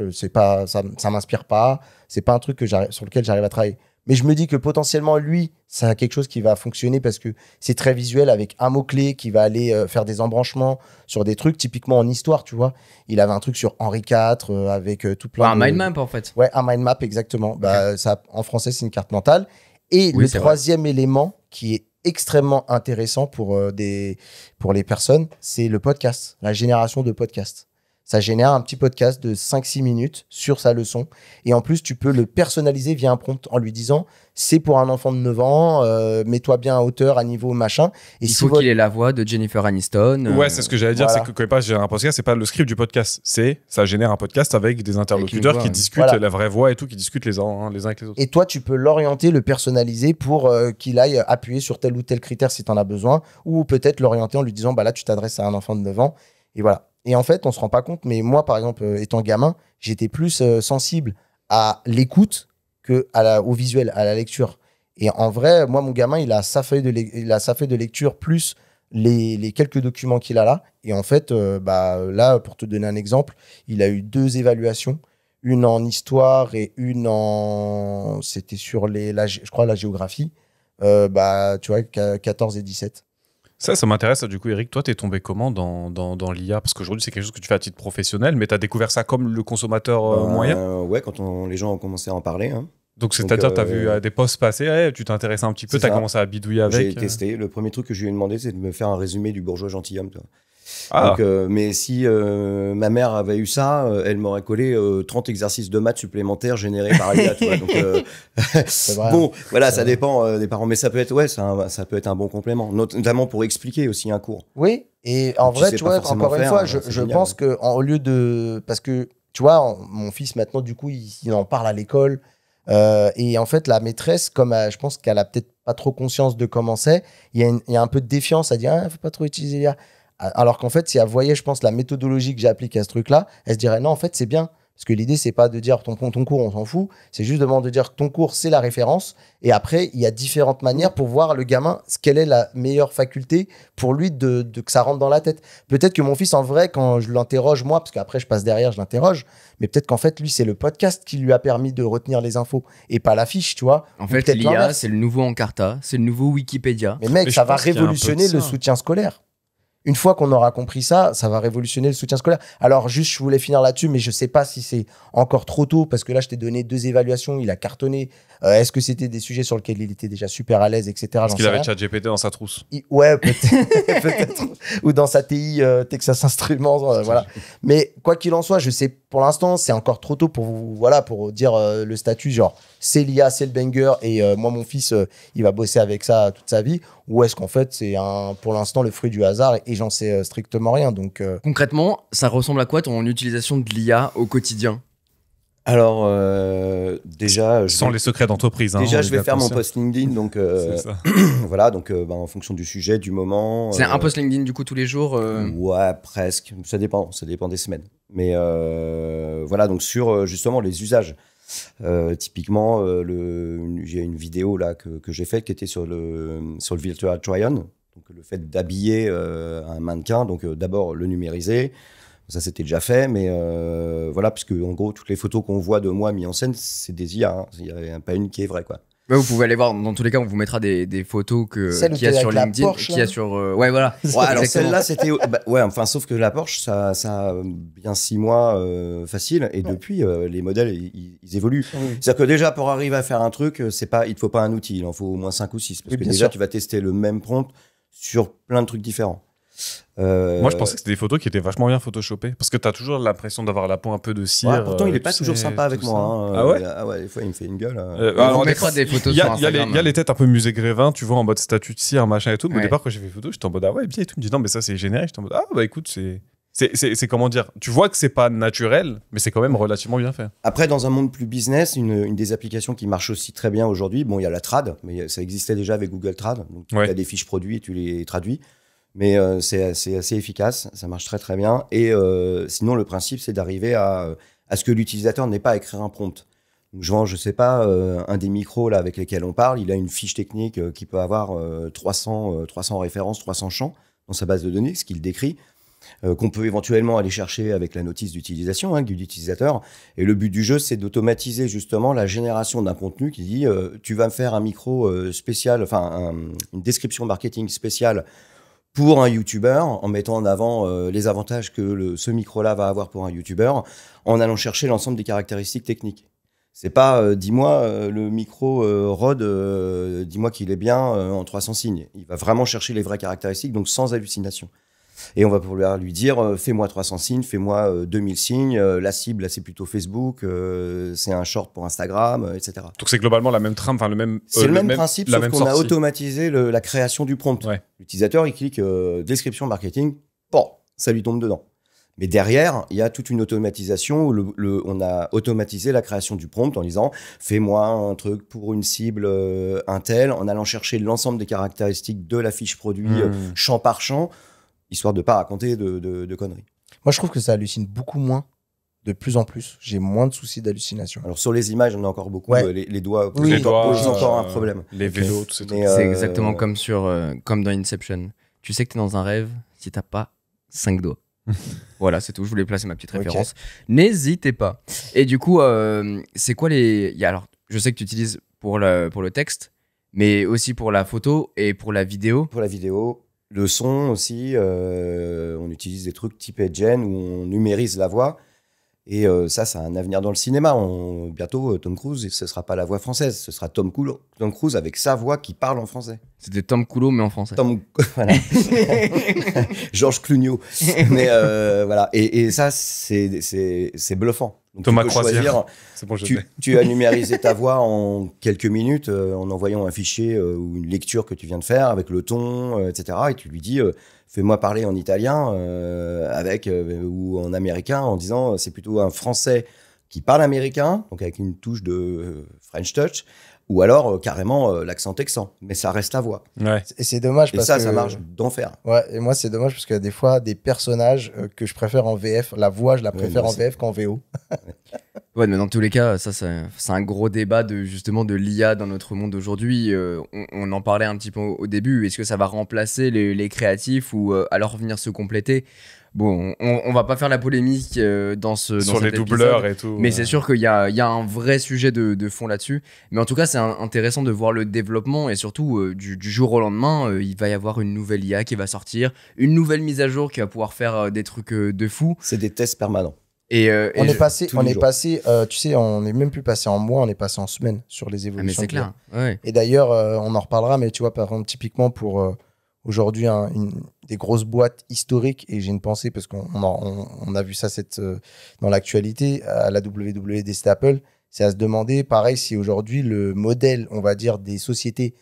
Ça m'inspire pas. C'est pas un truc sur lequel j'arrive à travailler. Mais je me dis que potentiellement, lui, ça a quelque chose qui va fonctionner parce que c'est très visuel avec un mot-clé qui va aller faire des embranchements sur des trucs, typiquement en histoire, tu vois. Il avait un truc sur Henri IV avec tout plein de... Un mind map, en fait. Ouais, un mind map, exactement. Bah, ça, en français, c'est une carte mentale. Et le troisième élément qui est extrêmement intéressant pour les personnes, c'est le podcast, la génération de podcasts. Ça génère un petit podcast de 5-6 minutes sur sa leçon. Et en plus, tu peux le personnaliser via un prompt en lui disant c'est pour un enfant de 9 ans, mets-toi bien à hauteur, à niveau, machin. Et il faut qu'il ait la voix de Jennifer Aniston. Ouais, c'est ce que j'allais dire. Voilà. C'est que quand il passe générer un podcast, c'est pas le script du podcast. Ça génère un podcast avec des interlocuteurs qui discutent la vraie voix et tout, qui discutent les uns avec les autres. Et toi, tu peux l'orienter, le personnaliser pour qu'il aille appuyer sur tel ou tel critère si tu en as besoin. Ou peut-être l'orienter en lui disant bah là, tu t'adresses à un enfant de 9 ans. Et voilà. Et en fait, on se rend pas compte, mais moi, par exemple, étant gamin, j'étais plus sensible à l'écoute au visuel, à la lecture. Et en vrai, moi, mon gamin, il a sa feuille de lecture plus les quelques documents qu'il a là. Et en fait, là, pour te donner un exemple, il a eu 2 évaluations, une en histoire et une en... C'était sur je crois la géographie. Tu vois, 14 et 17. Ça m'intéresse. Du coup, Eric, toi, t'es tombé comment dans l'IA ? Parce qu'aujourd'hui, c'est quelque chose que tu fais à titre professionnel, mais t'as découvert ça comme le consommateur moyen ? Ouais, quand les gens ont commencé à en parler. Hein. Donc, c'est-à-dire, t'as vu des posts passer, tu t'intéressais un petit peu, t'as commencé à bidouiller avec. J'ai testé. Le premier truc que je lui ai demandé, c'est de me faire un résumé du bourgeois gentilhomme. Toi. Ah. Donc, mais si ma mère avait eu ça, elle m'aurait collé 30 exercices de maths supplémentaires générés par l'IA. Donc, bon, voilà, ça dépend des parents, mais ça peut être, ça peut être un bon complément, notamment pour expliquer aussi un cours. Oui, et en vrai, tu vois, encore une fois, je pense que au lieu de, parce que tu vois, mon fils maintenant, du coup, il en parle à l'école. Et en fait, la maîtresse, comme je pense qu'elle a peut-être pas trop conscience de comment c'est, il y a un peu de défiance à dire faut pas trop utiliser l'IA. Alors qu'en fait, si elle voyait, je pense, la méthodologie que j'applique à ce truc-là, elle se dirait non, en fait, c'est bien. Parce que l'idée, c'est pas de dire ton cours, on s'en fout. C'est juste de dire que ton cours, c'est la référence. Et après, il y a différentes manières pour voir le gamin, quelle est la meilleure faculté pour lui que ça rentre dans la tête. Peut-être que mon fils, en vrai, quand je l'interroge, moi, parce qu'après, je passe derrière, je l'interroge, mais peut-être qu'en fait, lui, c'est le podcast qui lui a permis de retenir les infos et pas la fiche, tu vois. En fait, l'IA, c'est le nouveau Encarta, c'est le nouveau Wikipédia. Mais mec, ça va révolutionner le soutien scolaire. Une fois qu'on aura compris ça, ça va révolutionner le soutien scolaire. Alors, juste, je voulais finir là-dessus, mais je ne sais pas si c'est encore trop tôt, parce que là, je t'ai donné 2 évaluations, il a cartonné. Est-ce que c'était des sujets sur lesquels il était déjà super à l'aise, etc. Parce qu'il avait ChatGPT dans sa trousse. Ouais, peut-être. Ou dans sa TI, Texas Instruments, voilà. Mais quoi qu'il en soit, je ne sais pour l'instant, c'est encore trop tôt pour vous, voilà, pour dire le statut, genre, c'est l'IA, c'est le banger, et moi, mon fils, il va bosser avec ça toute sa vie, ou est-ce qu'en fait, c'est pour l'instant le fruit du hasard, et j'en sais strictement rien. Donc, Concrètement, ça ressemble à quoi ton utilisation de l'IA au quotidien? Alors, déjà, Sans les secrets d'entreprise. déjà, on je est vais bien faire mon conscient. post LinkedIn, donc C'est ça. voilà, donc en fonction du sujet, du moment. C'est un post LinkedIn du coup tous les jours Ouais, presque. Ça dépend des semaines. Mais voilà, donc sur justement les usages. Typiquement, j'ai une vidéo là que j'ai faite qui était sur le virtual try-on. Donc le fait d'habiller un mannequin, donc d'abord le numériser. Ça, c'était déjà fait, mais voilà, parce que en gros, toutes les photos qu'on voit de moi mis en scène, c'est des IA. Hein. Il n'y a pas une qui est vraie, quoi. Ouais, vous pouvez aller voir, dans tous les cas, on vous mettra des photos Celle où qu'il y a t'es sur avec la LinkedIn, Porsche, qu'il y a là. sur... ouais, voilà. Ouais, alors Exactement. celle-là, c'était... ouais, enfin, sauf que la Porsche, ça a bien 6 mois facile, et depuis, les modèles, ils évoluent. oui. C'est-à-dire que déjà, pour arriver à faire un truc, il ne te faut pas un outil, il en faut au moins 5 ou 6, parce Oui, que bien déjà, sûr. tu vas tester le même prompt sur plein de trucs différents. Moi, je pensais que c'était des photos qui étaient vachement bien photoshopées. Parce que t'as toujours l'impression d'avoir la peau un peu de cire. Ouais, pourtant, il n'est tu pas toujours sais, sympa avec tout moi. ça. Hein. Ah ouais Des fois, il me fait une gueule. On alors, vous des mettra fois, des photos Il y, sur a, il y a les- Instagram. il y a les têtes un peu musée Grévin, tu vois, en mode statut de cire, machin et tout. Mais Ouais. au départ, quand j'ai fait les photos, j'étais en mode, ah ouais, bien et tout. Il me dit, non, mais ça, c'est générique. J'étais en mode, ah bah écoute, c'est comment dire. Tu vois que c'est pas naturel, mais c'est quand même relativement bien fait. Après, dans un monde plus business, une des applications qui marche aussi très bien aujourd'hui, bon, il y a la trad, mais ça existait déjà avec Google Trad. Donc, tu Ouais. as des fiches produits et tu les traduis. Mais c'est assez efficace, ça marche très très bien. Et sinon, le principe, c'est d'arriver à ce que l'utilisateur n'ait pas à écrire un prompt. Donc, je sais pas, un des micros là, avec lesquels on parle, il a une fiche technique qui peut avoir 300 références, 300 champs dans sa base de données, ce qu'il décrit. Qu'on peut éventuellement aller chercher avec la notice d'utilisation de l'utilisateur. Et le but du jeu, c'est d'automatiser justement la génération d'un contenu qui dit tu vas me faire un micro spécial, enfin une description marketing spéciale pour un YouTuber, en mettant en avant les avantages que ce micro-là va avoir pour un YouTuber, en allant chercher l'ensemble des caractéristiques techniques. C'est pas dis-moi le micro Rode, dis-moi qu'il est bien en 300 signes. Il va vraiment chercher les vraies caractéristiques, donc sans hallucination. Et on va pouvoir lui dire fais-moi 300 signes, fais-moi 2000 signes, la cible là c'est plutôt Facebook, c'est un short pour Instagram, etc. Donc c'est globalement la même trame, enfin le même. C'est le même principe, la sauf même qu'on a sortie. automatisé la création du prompt. Ouais. L'utilisateur il clique description marketing, bon, ça lui tombe dedans. Mais derrière, il y a toute une automatisation où on a automatisé la création du prompt en disant fais-moi un truc pour une cible Intel, en allant chercher l'ensemble des caractéristiques de la fiche produit champ par champ, histoire de ne pas raconter de conneries. Moi, je trouve que ça hallucine beaucoup moins, de plus en plus. J'ai moins de soucis d'hallucination. Alors sur les images, on a encore beaucoup Ouais. les doigts, Oui, posent Les doigts, encore un problème. Les vélos, tout ça. Mais, C'est exactement comme comme dans Inception. Tu sais que t'es dans un rêve si t'as pas 5 doigts. Voilà, c'est tout. Je voulais placer ma petite Ok. référence. N'hésitez pas. Et du coup, c'est quoi alors, je sais que tu utilises pour le texte, mais aussi pour la photo et pour la vidéo. Pour la vidéo, le son aussi, on utilise des trucs type Gen où on numérise la voix. Et ça a un avenir dans le cinéma. Bientôt, Tom Cruise, ce ne sera pas la voix française, ce sera Tom Cruise avec sa voix qui parle en français. C'était Tom Coulot, mais en français. Voilà. Georges Clugno. Mais voilà. Et ça, c'est bluffant. Donc, Thomas tu peux Croisière. choisir, C'est bon, je tu, sais. tu as numérisé ta voix en quelques minutes en envoyant un fichier ou une lecture que tu viens de faire avec le ton, etc. Et tu lui dis fais-moi parler en italien ou en américain en disant c'est plutôt un français qui parle américain, donc avec une touche de French touch, ou alors carrément l'accent texan. Mais ça reste la voix. Ouais. Et c'est dommage Et parce ça, que... ça marche d'enfer. Ouais, et moi, c'est dommage parce qu'il y a des fois des personnages que je préfère en VF. La voix, je la préfère moi en aussi. VF qu'en VO. Ouais, mais dans tous les cas, ça, c'est un gros débat justement de l'IA dans notre monde d'aujourd'hui. On en parlait un petit peu au début. Est-ce que ça va remplacer les créatifs ou alors venir se compléter? Bon, on va pas faire la polémique dans Sur cet les épisode, doubleurs et tout. mais c'est sûr qu'il y a un vrai sujet de fond là-dessus. Mais en tout cas, c'est intéressant de voir le développement et surtout du jour au lendemain, il va y avoir une nouvelle IA qui va sortir, une nouvelle mise à jour qui va pouvoir faire des trucs de fou. C'est des tests permanents. On est passé, tous les jours. tu sais, on n'est même plus passé en mois, on est passé en semaines sur les Ah, mais évolutions. c'est clair. Ouais. Et d'ailleurs, on en reparlera, mais tu vois, par exemple, typiquement pour aujourd'hui des grosses boîtes historiques, et j'ai une pensée parce on a vu ça dans l'actualité, à la WWDC Apple, c'est à se demander, pareil, si aujourd'hui le modèle, on va dire, des sociétés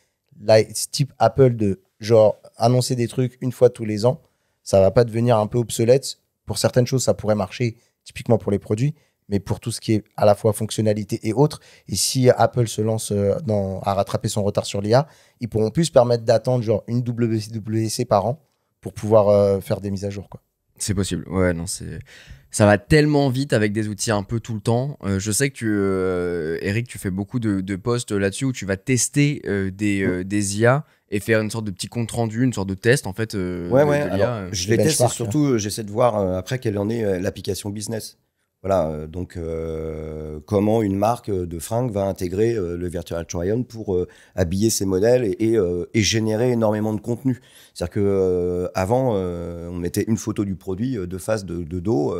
type Apple de genre annoncer des trucs une fois tous les ans, ça va pas devenir un peu obsolète. Pour certaines choses, ça pourrait marcher, typiquement pour les produits, mais pour tout ce qui est à la fois fonctionnalité et autres. Et si Apple se lance à rattraper son retard sur l'IA, ils pourront plus se permettre d'attendre genre une WWDC par an pour pouvoir faire des mises à jour, quoi. C'est possible. Ouais, non, ça va tellement vite avec des outils un peu tout le temps. Je sais que Eric, tu fais beaucoup de posts là-dessus où tu vas tester des IA et faire une sorte de petit compte rendu, une sorte de test en fait. Ouais. de l'IA. Alors, je les teste et surtout, j'essaie de voir après quelle en est l'application business. Voilà, donc comment une marque de fringues va intégrer le Virtual Try-On pour habiller ses modèles et générer énormément de contenu. C'est-à-dire que avant, on mettait une photo du produit de face, de dos.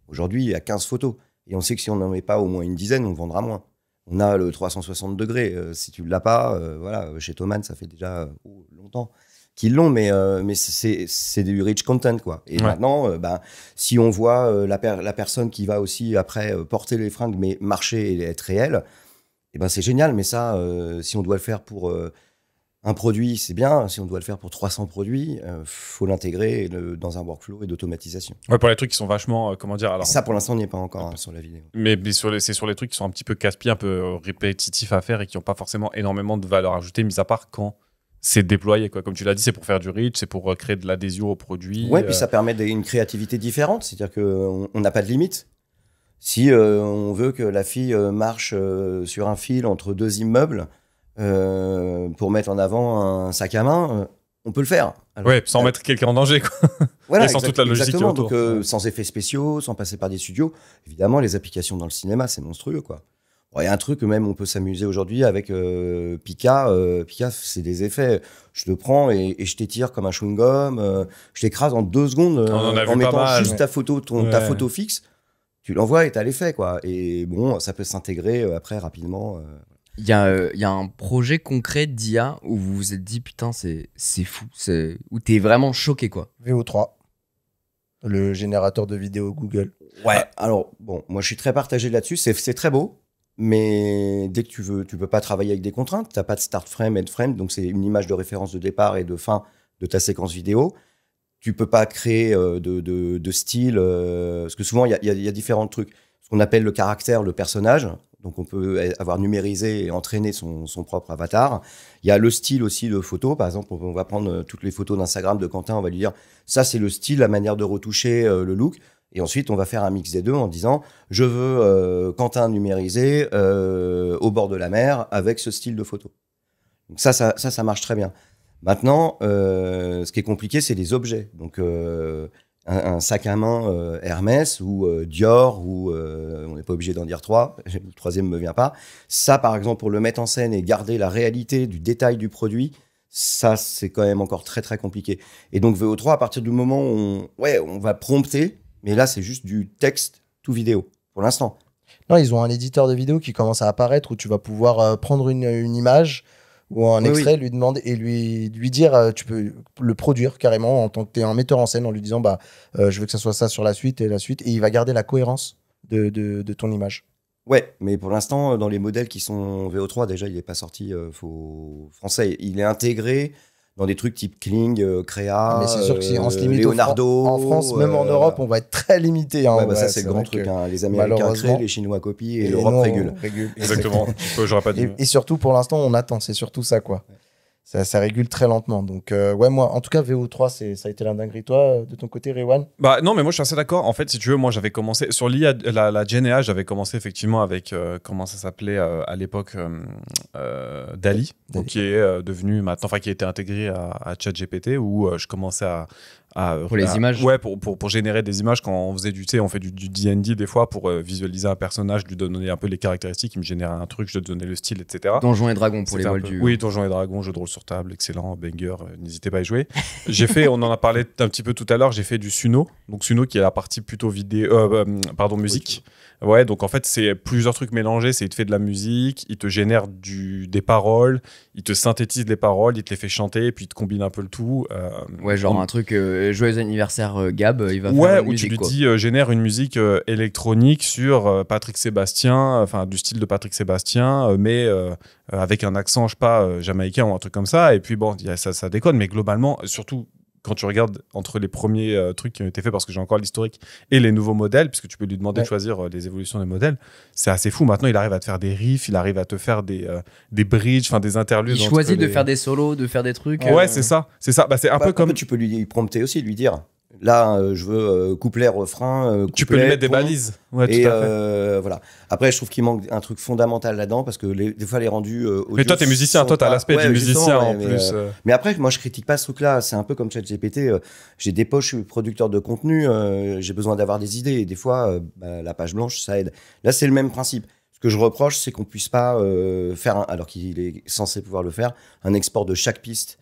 Aujourd'hui, il y a 15 photos. Et on sait que si on n'en met pas au moins une dizaine, on vendra moins. On a le 360 degrés. Si tu ne l'as pas, voilà, chez Thomann, ça fait déjà longtemps qu'ils l'ont, mais c'est du rich content, quoi. Et maintenant, si on voit la personne qui va aussi après porter les fringues, mais marcher et être réelle, c'est génial. Mais ça, si on doit le faire pour un produit, c'est bien. Si on doit le faire pour 300 produits, faut l'intégrer dans un workflow et d'automatisation. Ouais, pour les trucs qui sont vachement, comment dire, alors. Ça, pour l'instant, on n'y est pas encore sur la vidéo. Mais c'est sur les trucs qui sont un petit peu casse-pieds, un peu répétitifs à faire et qui n'ont pas forcément énormément de valeur ajoutée, mis à part quand c'est déployé, quoi. Comme tu l'as dit, c'est pour faire du reach, c'est pour créer de l'adhésion au produit. Ouais, puis ça permet une créativité différente, c'est-à-dire qu'on n'a pas de limite. Si on veut que la fille marche sur un fil entre deux immeubles pour mettre en avant un sac à main, on peut le faire. Alors, sans mettre quelqu'un en danger, quoi. Voilà, et sans toute la logistique exactement. autour. Donc, sans effets spéciaux, sans passer par des studios. Évidemment, les applications dans le cinéma, c'est monstrueux, quoi. Il y a un truc, même, on peut s'amuser aujourd'hui avec Pika. Pika, c'est des effets. Je te prends et je t'étire comme un chewing-gum. Je t'écrase en 2 secondes en mettant juste ta photo fixe. Tu l'envoies et t'as l'effet, quoi. Et bon, ça peut s'intégrer après rapidement. Il y a un projet concret d'IA où vous vous êtes dit, putain, c'est fou. Où t'es vraiment choqué, quoi. VO3, le générateur de vidéos Google. Ouais. Alors, bon, moi, je suis très partagé là-dessus. C'est très beau. Mais dès que tu peux pas travailler avec des contraintes. T'as pas de start frame, end frame, donc c'est une image de référence de départ et de fin de ta séquence vidéo. Tu peux pas créer de style, parce que souvent il y a différents trucs. Ce qu'on appelle le caractère, le personnage. Donc on peut avoir numérisé et entraîné son propre avatar. Il y a le style aussi de photo. Par exemple, on va prendre toutes les photos d'Instagram de Quentin, on va lui dire ça c'est le style, la manière de retoucher le look. Et ensuite, on va faire un mix des deux en disant je veux Quentin numérisé au bord de la mer avec ce style de photo. Donc ça marche très bien. Maintenant, ce qui est compliqué, c'est les objets. Donc, un sac à main Hermès ou Dior, ou on n'est pas obligé d'en dire 3, le troisième ne me vient pas. Ça, par exemple, pour le mettre en scène et garder la réalité du détail du produit, ça, c'est quand même encore très, très compliqué. Et donc, VO3, à partir du moment où on va prompter, mais là, c'est juste du texte tout vidéo, pour l'instant. Non, ils ont un éditeur de vidéo qui commence à apparaître où tu vas pouvoir prendre une image ou un extrait, lui demander et lui dire, tu peux le produire carrément en tant que tu es un metteur en scène en lui disant je veux que ça soit ça sur la suite, et il va garder la cohérence de ton image. Ouais, mais pour l'instant, dans les modèles qui sont VO3, déjà, il n'est pas sorti français. Il est intégré dans des trucs type Kling, Créa, mais c'est sûr que si on se limite Leonardo. En France, même en Europe, on va être très limité. Hein, ça, c'est le grand truc. Les Américains créent, les Chinois copient et l'Europe régule. Exactement. J'aurais pas dit. Et surtout, pour l'instant, on attend. C'est surtout ça, quoi. Ça régule très lentement. Donc, moi, en tout cas, VO3, ça a été la dinguerie. Toi, de ton côté, Rewan ? Non, mais moi, je suis assez d'accord. En fait, si tu veux, moi, j'avais commencé sur l'IA, la GNA, j'avais commencé effectivement avec, comment ça s'appelait à l'époque, DALL-E, donc, qui est devenu maintenant, qui a été intégré à ChatGPT, où je commençais pour les images. Ouais, pour générer des images quand on faisait on fait du D&D des fois pour visualiser un personnage, lui donner un peu les caractéristiques, il me générait un truc, je te donnais le style, etc. Donjons et Dragons pour les moldus. Oui, Donjons et Dragons, jeu de rôle sur sur table, excellent, banger, n'hésitez pas à y jouer. J'ai fait, on en a parlé un petit peu tout à l'heure, j'ai fait du Suno. Donc Suno qui est la partie plutôt musique. Ouais, donc en fait, c'est plusieurs trucs mélangés. Il te fait de la musique, il te génère des paroles, il te synthétise les paroles, il te les fait chanter, et puis il te combine un peu le tout. Ouais, genre un truc joyeux anniversaire Gab, il va faire Ouais, une où musique, tu lui quoi. dis génère une musique électronique sur Patrick Sébastien, enfin du style de Patrick Sébastien, mais avec un accent, je sais pas, jamaïcain ou un truc comme ça. Et puis bon, ça déconne, mais globalement, surtout quand tu regardes entre les premiers trucs qui ont été faits, parce que j'ai encore l'historique, et les nouveaux modèles, puisque tu peux lui demander de choisir les évolutions des modèles, c'est assez fou. Maintenant, il arrive à te faire des riffs, il arrive à te faire des bridges, enfin des interludes. Il choisit de faire des solos, de faire des trucs. Ouais, c'est ça. Bah, c'est un peu comme... Tu peux lui prompter aussi, lui dire... Là, je veux couplet, refrain. Tu peux lui mettre des balises. Ouais, tout à fait. Voilà. Après, je trouve qu'il manque un truc fondamental là-dedans parce que des fois, les rendus. Mais toi, t'es musicien. Toi, t'as l'aspect du musicien en plus. Mais après, moi, je critique pas ce truc-là. C'est un peu comme ChatGPT. J'ai des poches, je suis producteur de contenu. J'ai besoin d'avoir des idées. Et des fois, la page blanche, ça aide. Là, c'est le même principe. Ce que je reproche, c'est qu'on puisse pas faire, alors qu'il est censé pouvoir le faire, un export de chaque piste.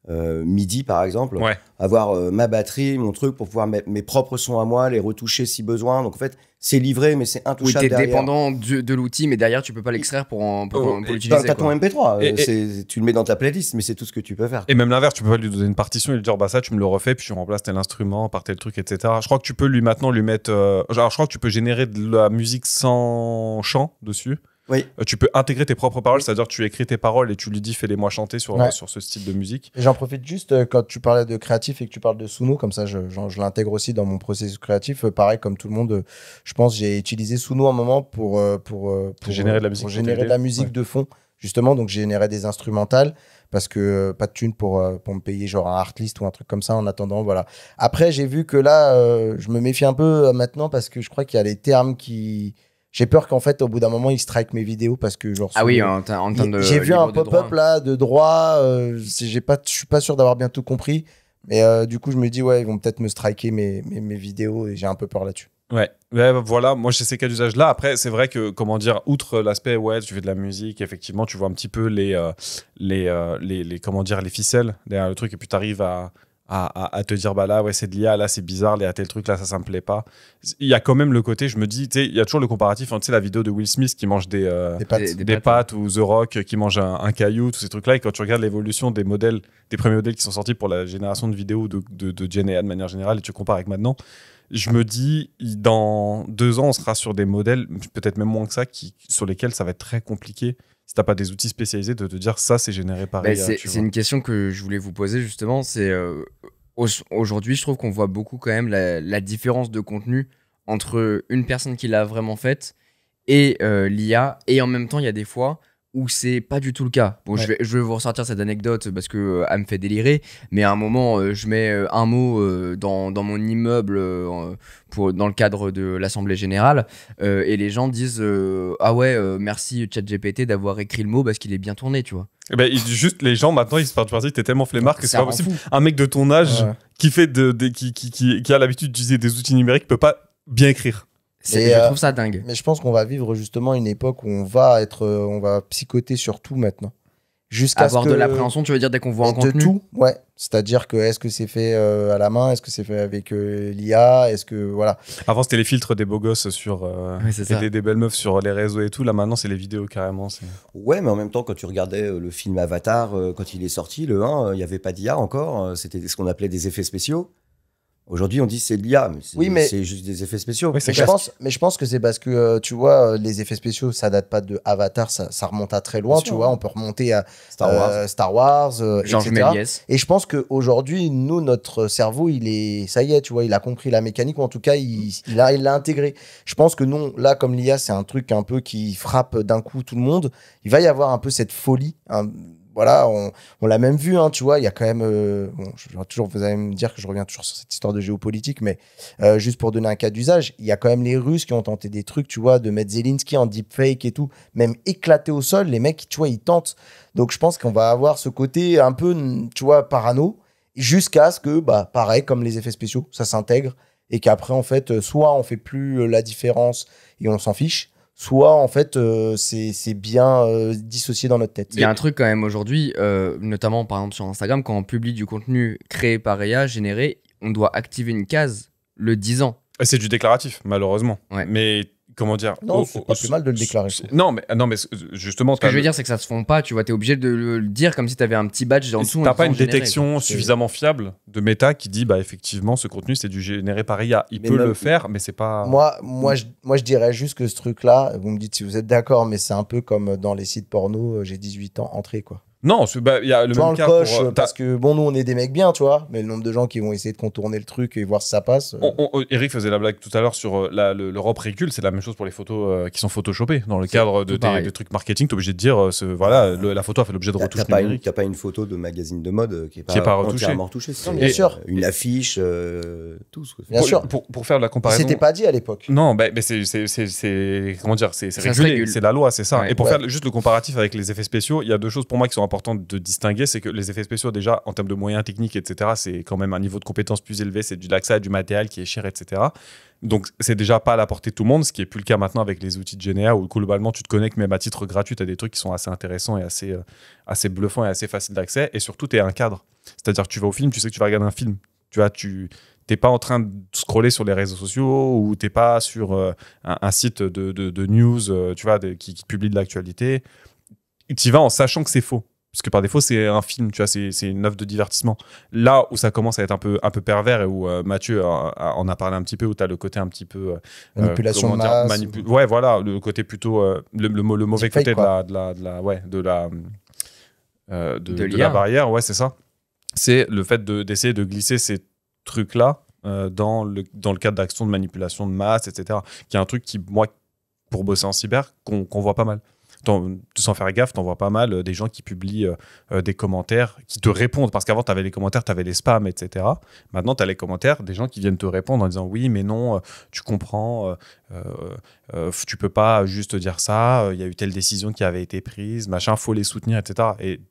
MIDI par exemple, avoir ma batterie, mon truc pour pouvoir mettre mes propres sons à moi, les retoucher si besoin. Donc en fait, c'est livré, mais c'est intouchable. Oui, t'es derrière. dépendant de l'outil, mais derrière, tu peux pas l'extraire pour l'utiliser. T'as ton MP3, tu le mets dans ta playlist, mais c'est tout ce que tu peux faire. Et même l'inverse, tu peux pas lui donner une partition et lui dire bah ça, tu me le refais, puis tu remplaces tel instrument par tel truc, etc. Je crois que tu peux maintenant lui mettre. Je crois que tu peux générer de la musique sans chant dessus. Oui. Tu peux intégrer tes propres paroles, c'est-à-dire que tu écris tes paroles et tu lui dis fais-les-moi chanter sur ce style de musique. Et j'en profite juste quand tu parlais de créatif et que tu parles de Suno, comme ça je l'intègre aussi dans mon processus créatif. Pareil, comme tout le monde, je pense j'ai utilisé Suno un moment pour générer de la musique, pour générer de la musique de fond, justement. Donc j'ai généré des instrumentales parce que pas de thune pour me payer genre un artlist ou un truc comme ça en attendant. Voilà. Après, j'ai vu que là, je me méfie un peu maintenant parce que je crois qu'il y a des termes qui... J'ai peur qu'en fait, au bout d'un moment, ils strike mes vidéos parce que genre. Ah oui, en termes de. J'ai vu un pop-up là de droit. Je suis pas sûr d'avoir bien tout compris. Mais du coup, je me dis, ouais, ils vont peut-être me striker mes vidéos et j'ai un peu peur là-dessus. Ouais, voilà, moi j'ai ces cas d'usage-là. Après, c'est vrai que, comment dire, outre l'aspect, ouais, tu fais de la musique, effectivement, tu vois un petit peu les comment dire, les ficelles derrière le truc et puis tu arrives à te dire bah là ouais c'est de l'IA, là c'est bizarre, là tel truc, là ça me plaît pas. Il y a quand même le côté, je me dis, tu sais, il y a toujours le comparatif, tu sais, la vidéo de Will Smith qui mange des pâtes ou The Rock qui mange un caillou, tous ces trucs là, et quand tu regardes l'évolution des modèles, des premiers modèles qui sont sortis pour la génération de vidéos de Gen AI de manière générale, et tu compares avec maintenant, je me dis dans 2 ans on sera sur des modèles, peut-être même moins que ça, sur lesquels ça va être très compliqué si t'as pas des outils spécialisés de te dire ça c'est généré par IA. C'est une question que je voulais vous poser justement, c'est aujourd'hui je trouve qu'on voit beaucoup quand même la différence de contenu entre une personne qui l'a vraiment faite et l'IA, et en même temps il y a des fois où c'est pas du tout le cas. Bon, je vais vous ressortir cette anecdote parce que elle me fait délirer, mais à un moment je mets un mot dans mon immeuble dans le cadre de l'Assemblée Générale et les gens disent ah ouais merci ChatGPT d'avoir écrit le mot parce qu'il est bien tourné, tu vois. Et ben, juste les gens maintenant ils se partent du principe que t'es tellement flemmard que c'est pas possible. Un mec de ton âge qui fait qui a l'habitude d'utiliser des outils numériques peut pas bien écrire. Je trouve ça dingue. Mais je pense qu'on va vivre justement une époque où on va psychoter sur tout maintenant. Jusqu'à avoir de l'appréhension, tu veux dire, dès qu'on voit un contenu. De tout, ouais. C'est-à-dire que est-ce que c'est fait à la main, est-ce que c'est fait avec l'IA, est-ce que voilà. Avant c'était les filtres des beaux gosses sur des belles meufs sur les réseaux et tout. Là maintenant c'est les vidéos carrément. Ouais, mais en même temps quand tu regardais le film Avatar quand il est sorti, le 1, il y avait pas d'IA encore. C'était ce qu'on appelait des effets spéciaux. Aujourd'hui, on dit c'est de l'IA, mais c'est juste des effets spéciaux. Oui, je pense que c'est parce que, tu vois, les effets spéciaux, ça date pas de Avatar, ça remonte à très loin, tu vois. On peut remonter à Star Wars Georges etc. Méliès. Et je pense qu'aujourd'hui, nous, notre cerveau, ça y est, tu vois, il a compris la mécanique, ou en tout cas, il l'a intégré. Je pense que non, là, comme l'IA, c'est un truc un peu qui frappe d'un coup tout le monde. Il va y avoir un peu cette folie, voilà, on l'a même vu, hein, tu vois, il y a quand même... vous allez me dire que je reviens toujours sur cette histoire de géopolitique, mais juste pour donner un cas d'usage, il y a quand même les Russes qui ont tenté des trucs, tu vois, de mettre Zelensky en deepfake et tout, même éclaté au sol, les mecs, tu vois, ils tentent. Donc je pense qu'on va avoir ce côté un peu, tu vois, parano, jusqu'à ce que, pareil, comme les effets spéciaux, ça s'intègre, et qu'après, en fait, soit on fait plus la différence et on s'en fiche, soit en fait c'est bien dissocié dans notre tête. Il y a un truc quand même aujourd'hui, notamment par exemple sur Instagram, quand on publie du contenu créé par IA, généré, on doit activer une case le 10 ans. C'est du déclaratif, malheureusement. Ouais. Mais comment dire Non, c'est pas plus mal de le déclarer. Non, mais justement, Ce que je veux dire, c'est que ça se fond pas, tu vois, t'es obligé de le dire comme si t'avais un petit badge en dessous. t'as pas une généré, détection quoi. suffisamment fiable de méta qui dit bah effectivement ce contenu c'est du généré par IA. Il Mais peut même- le faire, mais c'est pas. Moi, je dirais juste que ce truc-là, vous me dites si vous êtes d'accord, mais c'est un peu comme dans les sites porno, j'ai 18 ans, entrée, quoi. Non, il y a le Tu vois, on même le cas coche pour. parce que, bon, nous, on est des mecs bien, tu vois, mais le nombre de gens qui vont essayer de contourner le truc et voir si ça passe. Eric faisait la blague tout à l'heure sur l'Europe recule, c'est la même chose pour les photos qui sont photoshopées. Dans le cadre tout pareil. de trucs marketing, t'es obligé de dire la photo a fait l'objet de T'as retouches pas, numériques. t'as pas une photo de magazine de mode qui est Qui est pas retouchée. entièrement retouchée. C'est Non, bien sûr. une affiche, tout. Quoi. Bien sûr. Pour faire de la comparaison. C'était pas dit à l'époque. Non, mais c'est comment dire, c'est Ça se régulé, régule. c'est la loi, c'est ça. Ouais. Et pour Ouais. faire juste le comparatif avec les effets spéciaux, il y a deux choses pour moi qui sont importantes de distinguer, c'est que les effets spéciaux déjà en termes de moyens techniques, etc., c'est quand même un niveau de compétence plus élevé, c'est du l'accès à du matériel qui est cher, etc. Donc c'est déjà pas à la portée de tout le monde, ce qui est plus le cas maintenant avec les outils de GNA où globalement tu te connectes même à titre gratuit à des trucs qui sont assez intéressants et assez bluffants et assez faciles d'accès. Et surtout, tu es un cadre. C'est-à-dire que tu vas au film, tu sais que tu vas regarder un film. Tu vois, t'es pas en train de scroller sur les réseaux sociaux ou t'es pas sur un site de news tu vois, qui publie de l'actualité. Tu y vas en sachant que c'est faux. Parce que par défaut, c'est un film, tu vois, c'est une œuvre de divertissement. Là où ça commence à être un peu pervers et où Mathieu en a parlé un petit peu, où tu as le côté un petit peu. Manipulation comment de dire, masse. ouais, voilà, le côté plutôt. Le mauvais Deepfake, côté quoi. de l'IA. la barrière, ouais, c'est ça. C'est le fait d'essayer de glisser ces trucs-là dans le cadre d'actions de manipulation de masse, etc. Qui est un truc qui, moi, pour bosser en cyber, qu'on voit pas mal. Sans faire gaffe, t'en vois pas mal des gens qui publient des commentaires, qui te répondent. Parce qu'avant, t'avais les commentaires, t'avais les spams, etc. Maintenant, t'as les commentaires des gens qui viennent te répondre en disant oui, mais non, tu comprends, tu peux pas juste dire ça, il y a eu telle décision qui avait été prise, machin, faut les soutenir, etc. Et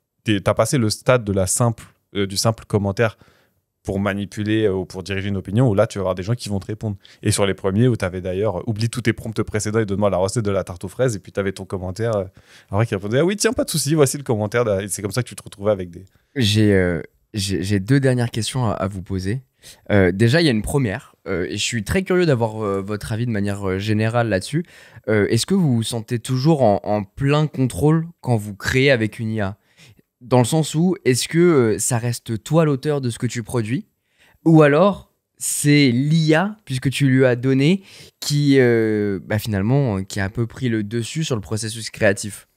t'as passé le stade de du simple commentaire pour manipuler ou pour diriger une opinion, où là, tu vas avoir des gens qui vont te répondre. Et sur les premiers, où tu avais d'ailleurs, oublie tous tes prompts précédents et donne-moi la recette de la tarte aux fraises, et puis tu avais ton commentaire, après qui répondait, ah oui, tiens, pas de souci, voici le commentaire, et c'est comme ça que tu te retrouvais avec des... J'ai deux dernières questions à vous poser. Déjà, il y a une première, et je suis très curieux d'avoir votre avis de manière générale là-dessus. Est-ce que vous vous sentez toujours en plein contrôle quand vous créez avec une IA ? Dans le sens où, est-ce que ça reste toi l'auteur de ce que tu produis ? Ou alors, c'est l'IA, puisque tu lui as donné, qui finalement, qui a un peu pris le dessus sur le processus créatif ?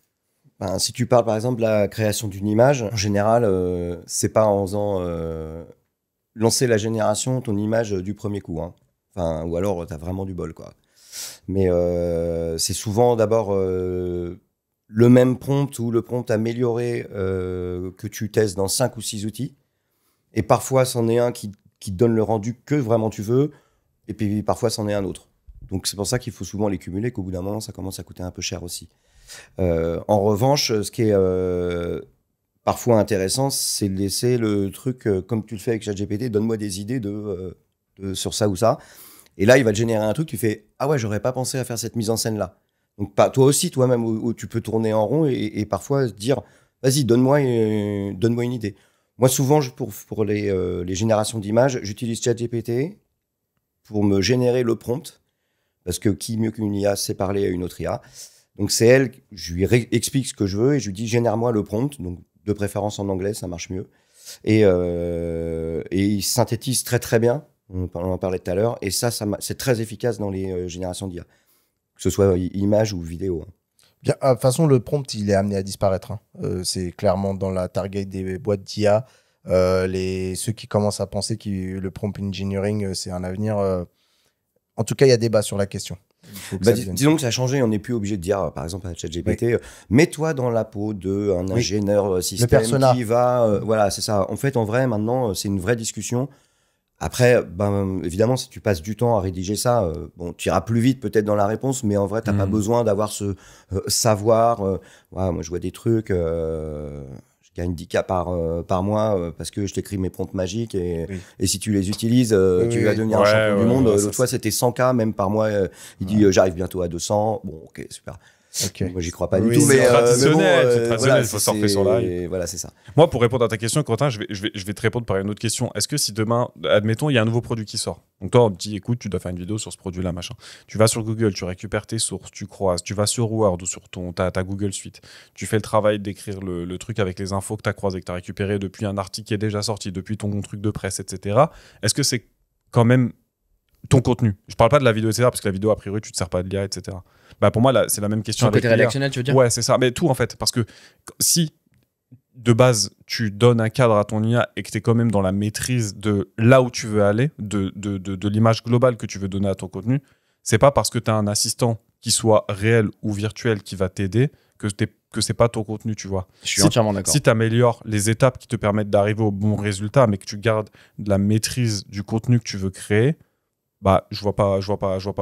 Ben, si tu parles par exemple de la création d'une image, en général, c'est pas en faisant lancer la génération, ton image du premier coup. Hein. Enfin, ou alors, tu as vraiment du bol, quoi. Mais c'est souvent d'abord le même prompt ou le prompt amélioré que tu testes dans 5 ou 6 outils. Et parfois, c'en est un qui te donne le rendu que vraiment tu veux. Et puis parfois, c'en est un autre. Donc, c'est pour ça qu'il faut souvent les cumuler, qu'au bout d'un moment, ça commence à coûter un peu cher aussi. En revanche, ce qui est parfois intéressant, c'est de laisser le truc, comme tu le fais avec ChatGPT, donne-moi des idées sur ça ou ça. Et là, il va te générer un truc, tu fais « Ah ouais, j'aurais pas pensé à faire cette mise en scène-là ». Donc, toi aussi, toi-même, où tu peux tourner en rond et parfois dire « Vas-y, donne-moi une idée ». Moi, souvent, pour les générations d'images, j'utilise ChatGPT pour me générer le prompt, parce que qui mieux qu'une IA sait parler à une autre IA. Donc, c'est elle, je lui explique ce que je veux et je lui dis « Génère-moi le prompt », donc de préférence en anglais, ça marche mieux. Et il synthétise très très bien. On en parlait tout à l'heure, et ça c'est très efficace dans les générations d'IA, que ce soit image ou vidéo. Hein. Bien, de toute façon, le prompt, il est amené à disparaître. Hein. C'est clairement dans la target des boîtes d'IA. Ceux qui commencent à penser que le prompt engineering, c'est un avenir. En tout cas, il y a débat sur la question. Disons que ça a changé, on n'est plus obligé de dire, par exemple à ChatGPT, mets-toi dans la peau d'un ingénieur système qui va... voilà, c'est ça. En fait, en vrai, maintenant, c'est une vraie discussion. Après, évidemment, si tu passes du temps à rédiger ça, tu iras plus vite peut-être dans la réponse, mais en vrai, tu n'as pas besoin d'avoir ce savoir. Moi, je vois des trucs, je gagne 10K par mois parce que je t'écris mes prompts magiques et si tu les utilises, tu vas devenir un champion du monde. L'autre fois, c'était 100K même par mois. Il dit j'arrive bientôt à 200. Bon, ok, super. Okay. Moi, j'y crois pas du tout. Mais traditionnel, il faut surfer sur live. Voilà, c'est ça. Moi, pour répondre à ta question, Quentin, je vais te répondre par une autre question. Est-ce que si demain, admettons, il y a un nouveau produit qui sort, donc toi, on te dit, écoute, tu dois faire une vidéo sur ce produit-là, machin. Tu vas sur Google, tu récupères tes sources, tu croises, tu vas sur Word ou sur ta Google Suite, tu fais le travail d'écrire le truc avec les infos que tu as croisées, que tu as récupérées depuis un article qui est déjà sorti, depuis ton truc de presse, etc. Est-ce que c'est quand même ton contenu? Je parle pas de la vidéo, etc., parce que la vidéo, a priori, tu te sers pas de l'IA, etc. Bah pour moi, là, c'est la même question. Sur le côté rédactionnel, tu veux dire? Ouais, c'est ça. Mais tout, en fait. Parce que si, de base, tu donnes un cadre à ton IA et que tu es quand même dans la maîtrise de là où tu veux aller, de l'image globale que tu veux donner à ton contenu, c'est pas parce que tu as un assistant qui soit réel ou virtuel qui va t'aider que c'est pas ton contenu, tu vois. Je suis entièrement d'accord. Si tu améliores les étapes qui te permettent d'arriver au bon résultat, mais que tu gardes de la maîtrise du contenu que tu veux créer, bah je vois pas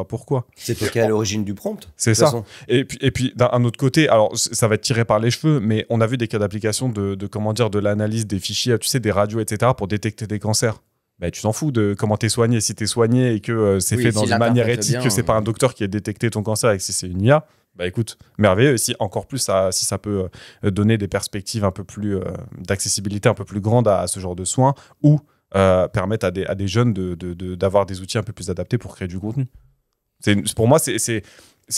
pourquoi. C'est toi qui es à l'origine du prompt. C'est ça. Et puis d'un autre côté, alors ça va être tiré par les cheveux, mais on a vu des cas d'application de l'analyse des fichiers, tu sais, des radios, etc., pour détecter des cancers. Bah, tu t'en fous de comment t'es soigné. Si t'es soigné et que c'est fait dans une manière éthique, que c'est pas un docteur qui a détecté ton cancer et que si c'est une IA, bah écoute, merveilleux. Et encore plus, si ça peut donner des perspectives un peu plus d'accessibilité un peu plus grande à ce genre de soins, ou permettre à des jeunes d'avoir des outils un peu plus adaptés pour créer du contenu. Pour moi, c'est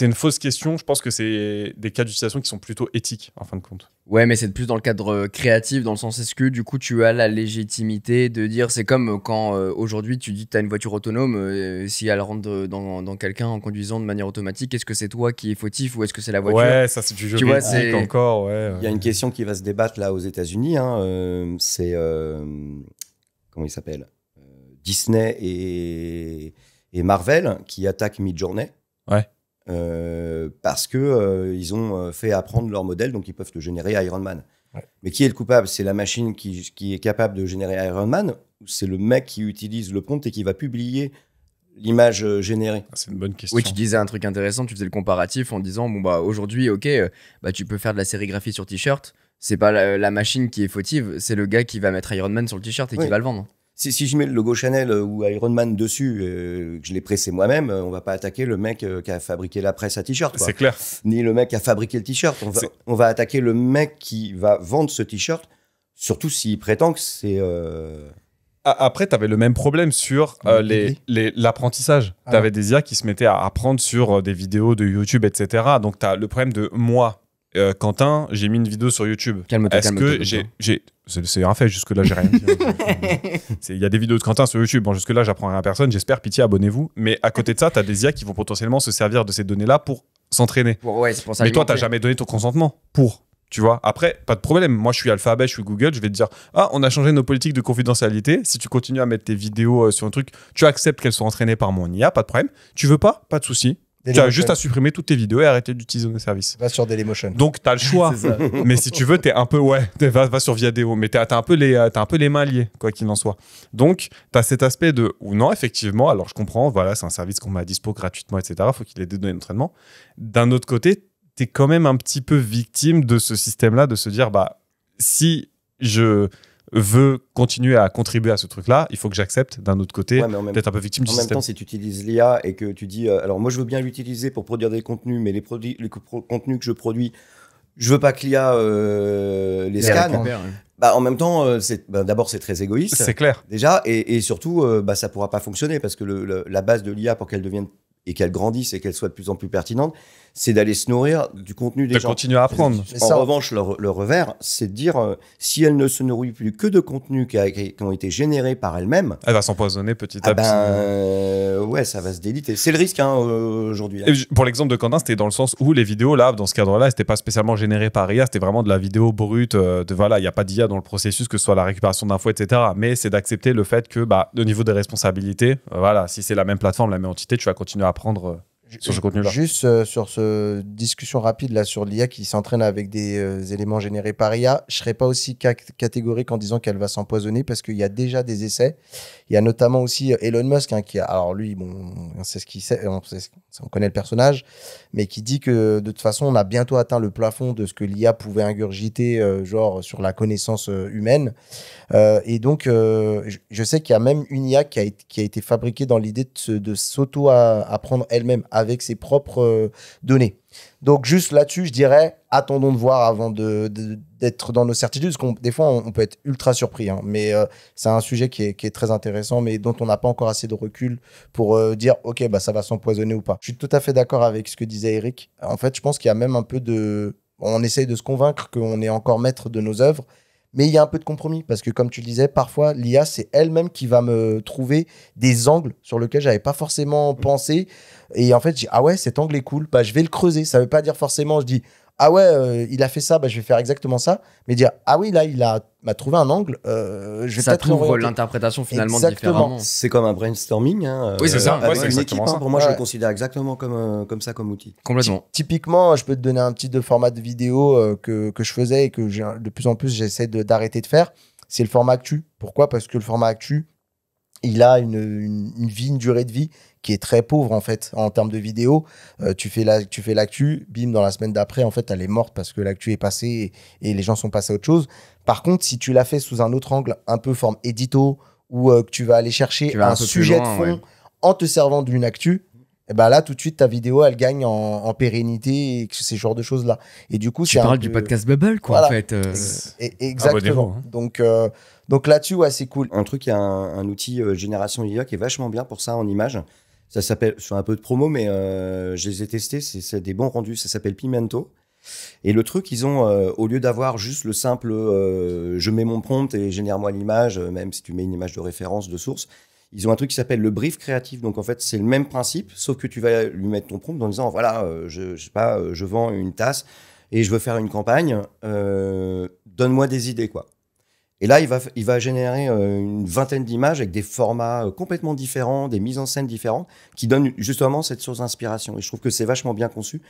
une fausse question. Je pense que c'est des cas d'utilisation qui sont plutôt éthiques, en fin de compte. Ouais, mais c'est plus dans le cadre créatif, dans le sens est-ce que du coup tu as la légitimité de dire, c'est comme quand aujourd'hui tu dis que tu as une voiture autonome, si elle rentre dans quelqu'un en conduisant de manière automatique, est-ce que c'est toi qui es fautif ou est-ce que c'est la voiture? Ouais, ça c'est du jeu juridique encore. Ouais. Il y a une question qui va se débattre là aux États-Unis. C'est comment il s'appelle, Disney et Marvel qui attaquent Midjourney. Ouais. Parce que ils ont fait apprendre leur modèle, donc ils peuvent te générer Iron Man. Ouais. Mais qui est le coupable? C'est la machine qui est capable de générer Iron Man ou c'est le mec qui utilise le prompt et qui va publier l'image générée? C'est une bonne question. Oui, tu disais un truc intéressant, tu faisais le comparatif en disant bon bah aujourd'hui, ok, bah tu peux faire de la sérigraphie sur t-shirt. C'est pas la machine qui est fautive, c'est le gars qui va mettre Iron Man sur le t-shirt et qui va le vendre. Si je mets le logo Chanel ou Iron Man dessus, que je l'ai pressé moi-même, on va pas attaquer le mec qui a fabriqué la presse à t-shirt. C'est clair. Ni le mec qui a fabriqué le t-shirt. On va attaquer le mec qui va vendre ce t-shirt, surtout s'il prétend que c'est... Après, tu avais le même problème sur l'apprentissage. Tu avais des IA qui se mettaient à apprendre sur des vidéos de YouTube, etc. Donc, tu as le problème de moi, Quentin, j'ai mis une vidéo sur YouTube. Calme-toi. C'est un fait, jusque-là, j'ai rien dit. Il y a des vidéos de Quentin sur YouTube. Bon, jusque-là, j'apprends rien à personne. J'espère, pitié, abonnez-vous. Mais à côté de ça, tu as des IA qui vont potentiellement se servir de ces données-là pour s'entraîner. Ouais, c'est pour ça. Mais toi, tu n'as jamais donné ton consentement pour. Tu vois, après, pas de problème. Moi, je suis Alphabet, je suis Google. Je vais te dire, on a changé nos politiques de confidentialité. Si tu continues à mettre tes vidéos sur un truc, tu acceptes qu'elles soient entraînées par mon IA, pas de problème. Tu veux pas de souci. Tu as juste à supprimer toutes tes vidéos et arrêter d'utiliser nos services. Va sur Dailymotion. Donc, tu as le choix. Mais si tu veux, tu es un peu... Ouais, va sur Viadeo. Mais tu as un peu les mains liées, quoi qu'il en soit. Donc, tu as cet aspect de... Ou non, effectivement, alors je comprends, voilà, c'est un service qu'on met à dispo gratuitement, etc. Il faut qu'il ait des données d'entraînement. D'un autre côté, tu es quand même un petit peu victime de ce système-là, de se dire, bah, si je veux continuer à contribuer à ce truc-là, il faut que j'accepte d'un autre côté d'être un peu victime du système. En même temps, si tu utilises l'IA et que tu dis alors moi je veux bien l'utiliser pour produire des contenus, mais les contenus que je produis, je veux pas que l'IA les scanne. Bah, en même temps, d'abord c'est très égoïste. C'est clair. Déjà, et surtout, ça pourra pas fonctionner parce que la base de l'IA pour qu'elle devienne et qu'elle grandisse et qu'elle soit de plus en plus pertinente, c'est d'aller se nourrir du contenu des gens. De continuer à apprendre. En revanche, le revers, c'est de dire, si elle ne se nourrit plus que de contenus qui ont été générés par elle-même... Elle va s'empoisonner petit à petit. Ouais, ça va se déliter. C'est le risque aujourd'hui. Et pour l'exemple de Quentin, c'était dans le sens où les vidéos, là, dans ce cadre-là, c'était pas spécialement généré par IA, c'était vraiment de la vidéo brute, voilà, il n'y a pas d'IA dans le processus, que ce soit la récupération d'infos, etc. Mais c'est d'accepter le fait que, au niveau des responsabilités, voilà, si c'est la même plateforme, la même entité, tu vas continuer à apprendre sur ce contenu-là. Juste sur ce discussion rapide là sur l'IA qui s'entraîne avec des éléments générés par IA, je serais pas aussi catégorique en disant qu'elle va s'empoisonner parce qu'il y a déjà des essais. Il y a notamment aussi Elon Musk qui a, alors lui, bon, on sait ce qu'il sait, on connaît le personnage, mais qui dit que de toute façon, on a bientôt atteint le plafond de ce que l'IA pouvait ingurgiter, genre sur la connaissance humaine. Et donc, je sais qu'il y a même une IA qui a été fabriquée dans l'idée de s'auto-apprendre elle-même avec ses propres données. Donc, juste là-dessus, je dirais, attendons de voir avant d'être dans nos certitudes, parce que des fois, on peut être ultra surpris. Hein, mais c'est un sujet qui est très intéressant, mais dont on n'a pas encore assez de recul pour dire, OK, bah, ça va s'empoisonner ou pas. Je suis tout à fait d'accord avec ce que disait Eric. En fait, je pense qu'il y a même un peu on essaye de se convaincre qu'on est encore maître de nos œuvres. Mais il y a un peu de compromis parce que, comme tu le disais, parfois, l'IA, c'est elle-même qui va me trouver des angles sur lesquels je n'avais pas forcément pensé. Et en fait, je dis, ah ouais, cet angle est cool, bah, je vais le creuser. Ça ne veut pas dire forcément, je dis, ah ouais, il a fait ça, bah, je vais faire exactement ça. Mais dire, ah oui, là, m'a trouvé un angle, je vais Ça peut-être t'ouvre réorienter. l'interprétation finalement Exactement. différemment. C'est comme un brainstorming. Hein, Oui, c'est ça. Avec Ouais, c'est une équipe. exactement ça. Pour moi, je Ouais. le considère exactement comme ça, comme outil. Complètement. Typiquement, je peux te donner un petit format de vidéo que je faisais et que de plus en plus j'essaie d'arrêter de faire. C'est le format actu. Pourquoi ? Parce que le format actu, il a une durée de vie qui est très pauvre en fait en termes de vidéo. Tu fais l'actu, bim, dans la semaine d'après, en fait, elle est morte parce que l'actu est passée et les gens sont passés à autre chose. Par contre, si tu l'as fait sous un autre angle, un peu forme édito, ou que tu vas aller chercher Tu vas un un peu plus sujet loin, de fond ouais. en te servant d'une actu, et ben là, tout de suite, ta vidéo, elle gagne en pérennité et ces genres de choses-là. Et du coup, Tu c'est un parles peu- du podcast Bubble, quoi, Voilà. en fait. Exactement. Abonnez-vous, hein. Donc là-dessus, ouais, c'est cool. Un truc, il y a un outil génération IA qui est vachement bien pour ça en image. Ça s'appelle, je fais un peu de promo, mais je les ai testés, c'est des bons rendus. Ça s'appelle Pimento. Et le truc, ils ont, au lieu d'avoir juste le simple je mets mon prompt et génère-moi l'image, même si tu mets une image de référence, de source, ils ont un truc qui s'appelle le brief créatif. Donc en fait, c'est le même principe, sauf que tu vas lui mettre ton prompt en disant voilà, je sais pas, je vends une tasse et je veux faire une campagne, donne-moi des idées, quoi. Et là, il va générer une vingtaine d'images avec des formats complètement différents, des mises en scène différentes, qui donnent justement cette source d'inspiration. Et je trouve que c'est vachement bien conçu.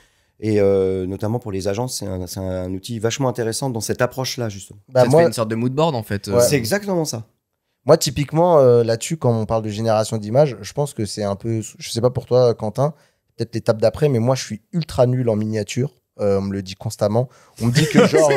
Et notamment pour les agences, c'est un outil vachement intéressant dans cette approche-là, justement. Bah, Ça te fait une sorte de mood board, en fait. Ouais. C'est exactement ça. Moi, typiquement, là-dessus, quand on parle de génération d'images, je pense que c'est un peu, je sais pas pour toi, Quentin, peut-être l'étape d'après, mais moi, je suis ultra nul en miniature. On me le dit constamment. On me dit que genre,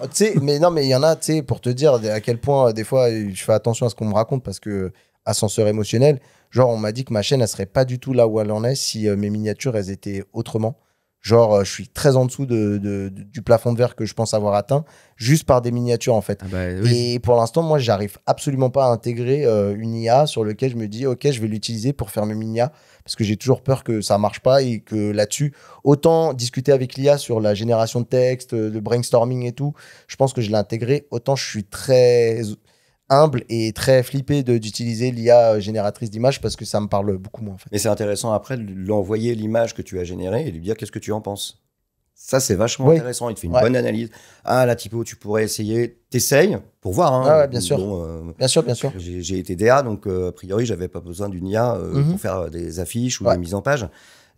tu sais, mais non, mais il y en a, tu sais, pour te dire à quel point, des fois, je fais attention à ce qu'on me raconte parce que ascenseur émotionnel, genre, on m'a dit que ma chaîne, elle serait pas du tout là où elle en est si mes miniatures, elles étaient autrement. Genre, je suis très en dessous du plafond de verre que je pense avoir atteint, juste par des miniatures, en fait. Ah bah, oui. Et pour l'instant, moi, j'arrive absolument pas à intégrer une IA sur laquelle je me dis, OK, je vais l'utiliser pour faire mes minia, parce que j'ai toujours peur que ça marche pas et que là-dessus, autant discuter avec l'IA sur la génération de texte, le brainstorming et tout, je pense que je l'ai intégré, autant je suis très humble et très flippé d'utiliser l'IA génératrice d'images parce que ça me parle beaucoup moins, en fait. Mais c'est intéressant après de lui envoyer l'image que tu as générée et lui dire qu'est-ce que tu en penses. Ça, c'est vachement Oui. intéressant. Il te fait une Ouais. bonne analyse. Ah, la typo, tu pourrais essayer. T'essayes pour voir. Hein. Ah ouais, bien sûr. Bon, Bien sûr, bien sûr. j'ai été DA, donc a priori, j'avais pas besoin d'une IA pour faire des affiches ou Ouais. des mises en page.